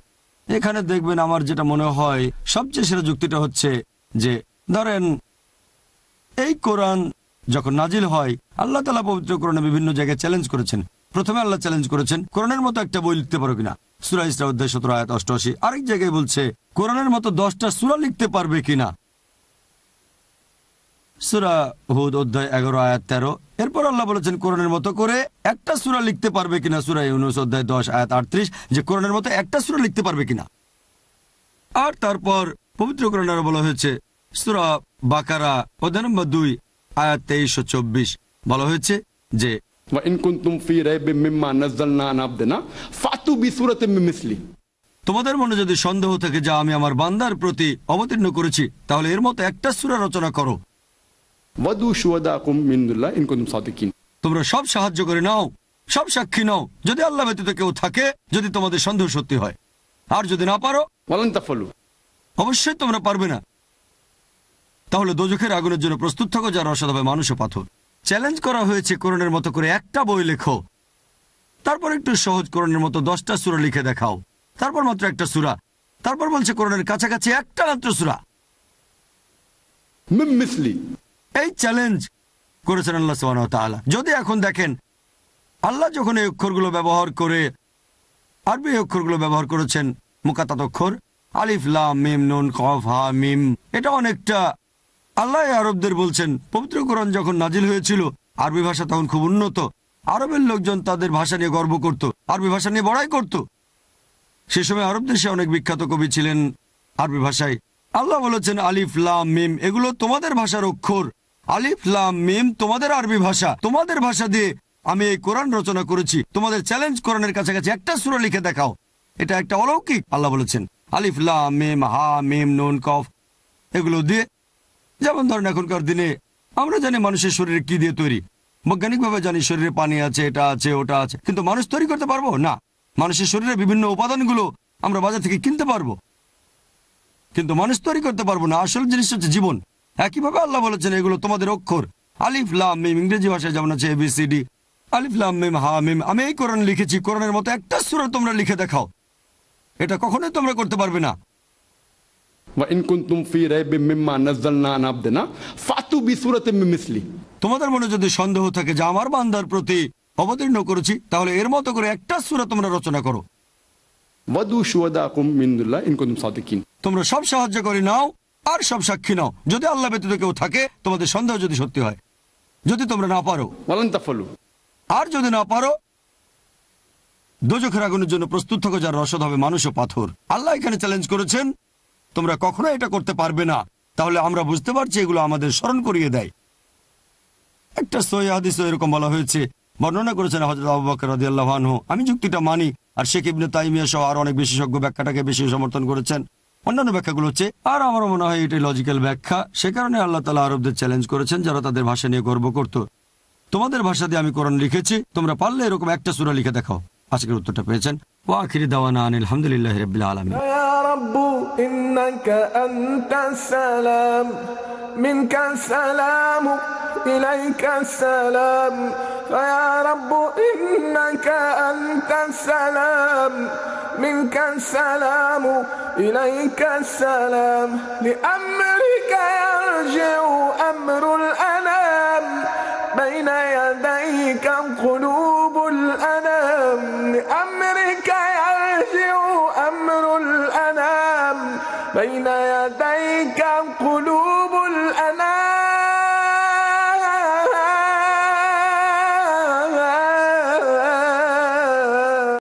এখানে দেখবেন আমার যেটা মনে হয় সবচেয়ে সেরা যুক্তিটা হচ্ছে যে ধরেন এই কোরআন যখন নাজিল হয়, আল্লাহ তাআলা পবিত্র কোরআনে বিভিন্ন জায়গায় চ্যালেঞ্জ করেছেন। প্রথমে আল্লাহ চ্যালেঞ্জ করেছেন কোরআনের মতো একটা বই লিখতে পারো কিনা, সূরা ইসরা অধ্যায় 17 আয়াত 88। আরেক জায়গায় বলছে কোরআনের মতো 10টা সূরা লিখতে পারবে কিনা, সূরা হুদ অধ্যায় 11 আয়াত 13। এরপর আল্লাহ বলেছেন কোরআনের মতো করে একটা সূরা লিখতে পারবে কিনা, সূরা ইউনূস অধ্যায় 10 আয়াত 38, যে কোরআনের মতো একটা সূরা লিখতে পারবে কিনা। আর তারপর পবিত্র কোরআনে আরো বলা হয়েছে সূরা বাকারা অধ্যায় নম্বর 2 আয়াত 23 ও 24 বলা হয়েছে যে তোমাদের মনে যদি সন্দেহ থাকে যা আমি আমার বান্দার প্রতি অবতীর্ণ করেছি, তাহলে এর মতো একটা সূরা রচনা করো। তোমরা সব সাহায্য করে নাও, সব সাক্ষী নাও, যদি আল্লাহ ব্যতীত কেউ থাকে, যদি তোমাদের সন্দেহ সত্যি হয়। আর যদি না পারো, অবশ্যই তোমরা পারবে না, তাহলে দোজখের আগুনের জন্য প্রস্তুত থাকো, যারা রসদ হবে মানুষ ও পাথর। চ্যালেঞ্জ করা হয়েছে কোরআনের মতো করে একটা বই লেখো, তারপর একটু সহজ কোরআনের মতো 10টা সূরা লিখে দেখাও, তারপর মাত্র একটা সূরা, তারপর বলছে কোরআনের কাছাকাছি একটা মাত্র সূরা। এই চ্যালেঞ্জ করেছেন আল্লাহ সুবহানাহু ওয়া তাআলা। যদি এখন দেখেন আল্লাহ যখন এই অক্ষরগুলো ব্যবহার করে, আরবি অক্ষরগুলো ব্যবহার করেছেন মুকাত্তাত অক্ষর আলিফ লাম মিম নুন কফ হা মিম, এটা অনেকটা আল্লাহ আরবদের বলছেন। পবিত্র কোরআন যখন নাজিল হয়েছিল, আরবি ভাষা তখন খুব উন্নত, আরবের লোকজন তাদের ভাষা নিয়ে গর্ব করত, আরবি ভাষা নিয়ে বড়াই করত। সে সময় আরব দেশে অনেক বিখ্যাত কবি ছিলেন আরবি ভাষায়। আল্লাহ বলেছেন আলিফ লাম মিম এগুলো তোমাদের ভাষার অক্ষর, আলিফ লাম মিম তোমাদের আরবি ভাষা, তোমাদের ভাষা দিয়ে আমি এই কোরআন রচনা করেছি। তোমাদের চ্যালেঞ্জ কোরআনের কাছাকাছি একটা সূরা লিখে দেখাও। এটা একটা অলৌকিক। আল্লাহ বলেছেন আলিফ লাম মিম হা মিম নুন কফ এগুলো দিয়ে। যেমন ধরেন এখনকার দিনে আমরা জানি মানুষের শরীরে কি দিয়ে তৈরি, বৈজ্ঞানিকভাবে জানি শরীরে পানি আছে, এটা আছে, ওটা আছে, কিন্তু মানুষ তৈরি করতে পারবো না। মানুষের শরীরে বিভিন্ন উপাদানগুলো আমরা বাজার থেকে কিনতে পারবো, কিন্তু মানুষ তৈরি করতে পারবো না। আসল জিনিস হচ্ছে জীবন। একইভাবে আল্লাহ বলেছেন এগুলো তোমাদের অক্ষর, আলিফ লাম মিম। ইংরেজি ভাষায় যেমন আছে ABCD, আলিফ লাম মিম হা মিম। আমি এই কোরআন লিখেছি, কোরআনের মতো একটা সূরা তোমরা লিখে দেখাও। এটা কখনোই তোমরা করতে পারবে না। وإن كنتم في ريب مما نزلنا على عبدنا فأتوا بسورة من مثله। তোমাদের মনে যদি সন্দেহ থাকে যে আমার বান্দার প্রতি অবতীর্ণ করেছি, তাহলে এর মতো করে একটা সূরা তোমরা রচনা করো। وادعوا شهداءكم من دون الله إن كنتم صادقين। তোমরা সব সাহায্য করে নাও আর সব সাক্ষী নাও, যদি আল্লাহ ব্যতীত কেউ থাকে, তোমাদের সন্দেহ যদি সত্যি হয়। যদি তোমরা না পারো, ولن تفعلوا। আর যদি না পারো, দোজখের আগুনের জন্য প্রস্তুত থাকো, যার রসদ হবে মানুষ ও পাথর। আল্লাহ এখানে চ্যালেঞ্জ করেছেন, তোমরা কখনো এটা করতে পারবে না। তাহলে আমরা বুঝতে পারছি এগুলো আমাদের স্মরণ করিয়ে দেয়। একটা সহিহ হাদিসে এরকম বলা হয়েছে, বর্ণনা করেছেন হযরত আবু বকর রাদিয়াল্লাহু আনহু। আমি যুক্তিটা মানি, আর শেখ ইবনে তাইমিয়া সহ আর অনেক বিশেষজ্ঞ ব্যাখ্যাটাকে বেশি সমর্থন করেছেন। অন্যান্য ব্যাখ্যাগুলো হচ্ছে, আর আমারও মনে হয় এটাই লজিক্যাল ব্যাখ্যা। সে কারণে আল্লাহ তাআলা আরবদের চ্যালেঞ্জ করেছেন, যারা তাদের ভাষা নিয়ে গর্ব করত। তোমাদের ভাষা দিয়ে আমি কোরআন লিখেছি, তোমরা পারলে এরকম একটা সূরা লিখে দেখাও। আজকের উত্তরটা পেয়েছেন। ওয়া আখিরি দাওয়ানা আনিল হামদুলিল্লাহি রাব্বিল আলামিন। ইয়া রাব্বু ইন্নাকা আনতাস সালাম মিনকা সালাম ইলাইকা সালাম ইয়া রাব্বু ইন্নাকা আনতাস সালাম মিনকা সালাম ইলাইকা সালাম লিআমরিকা ইয়ারজিউ আমরুল আনাম بين يديك قلوب الأنام لأمرك يرجع أمر الأنام بين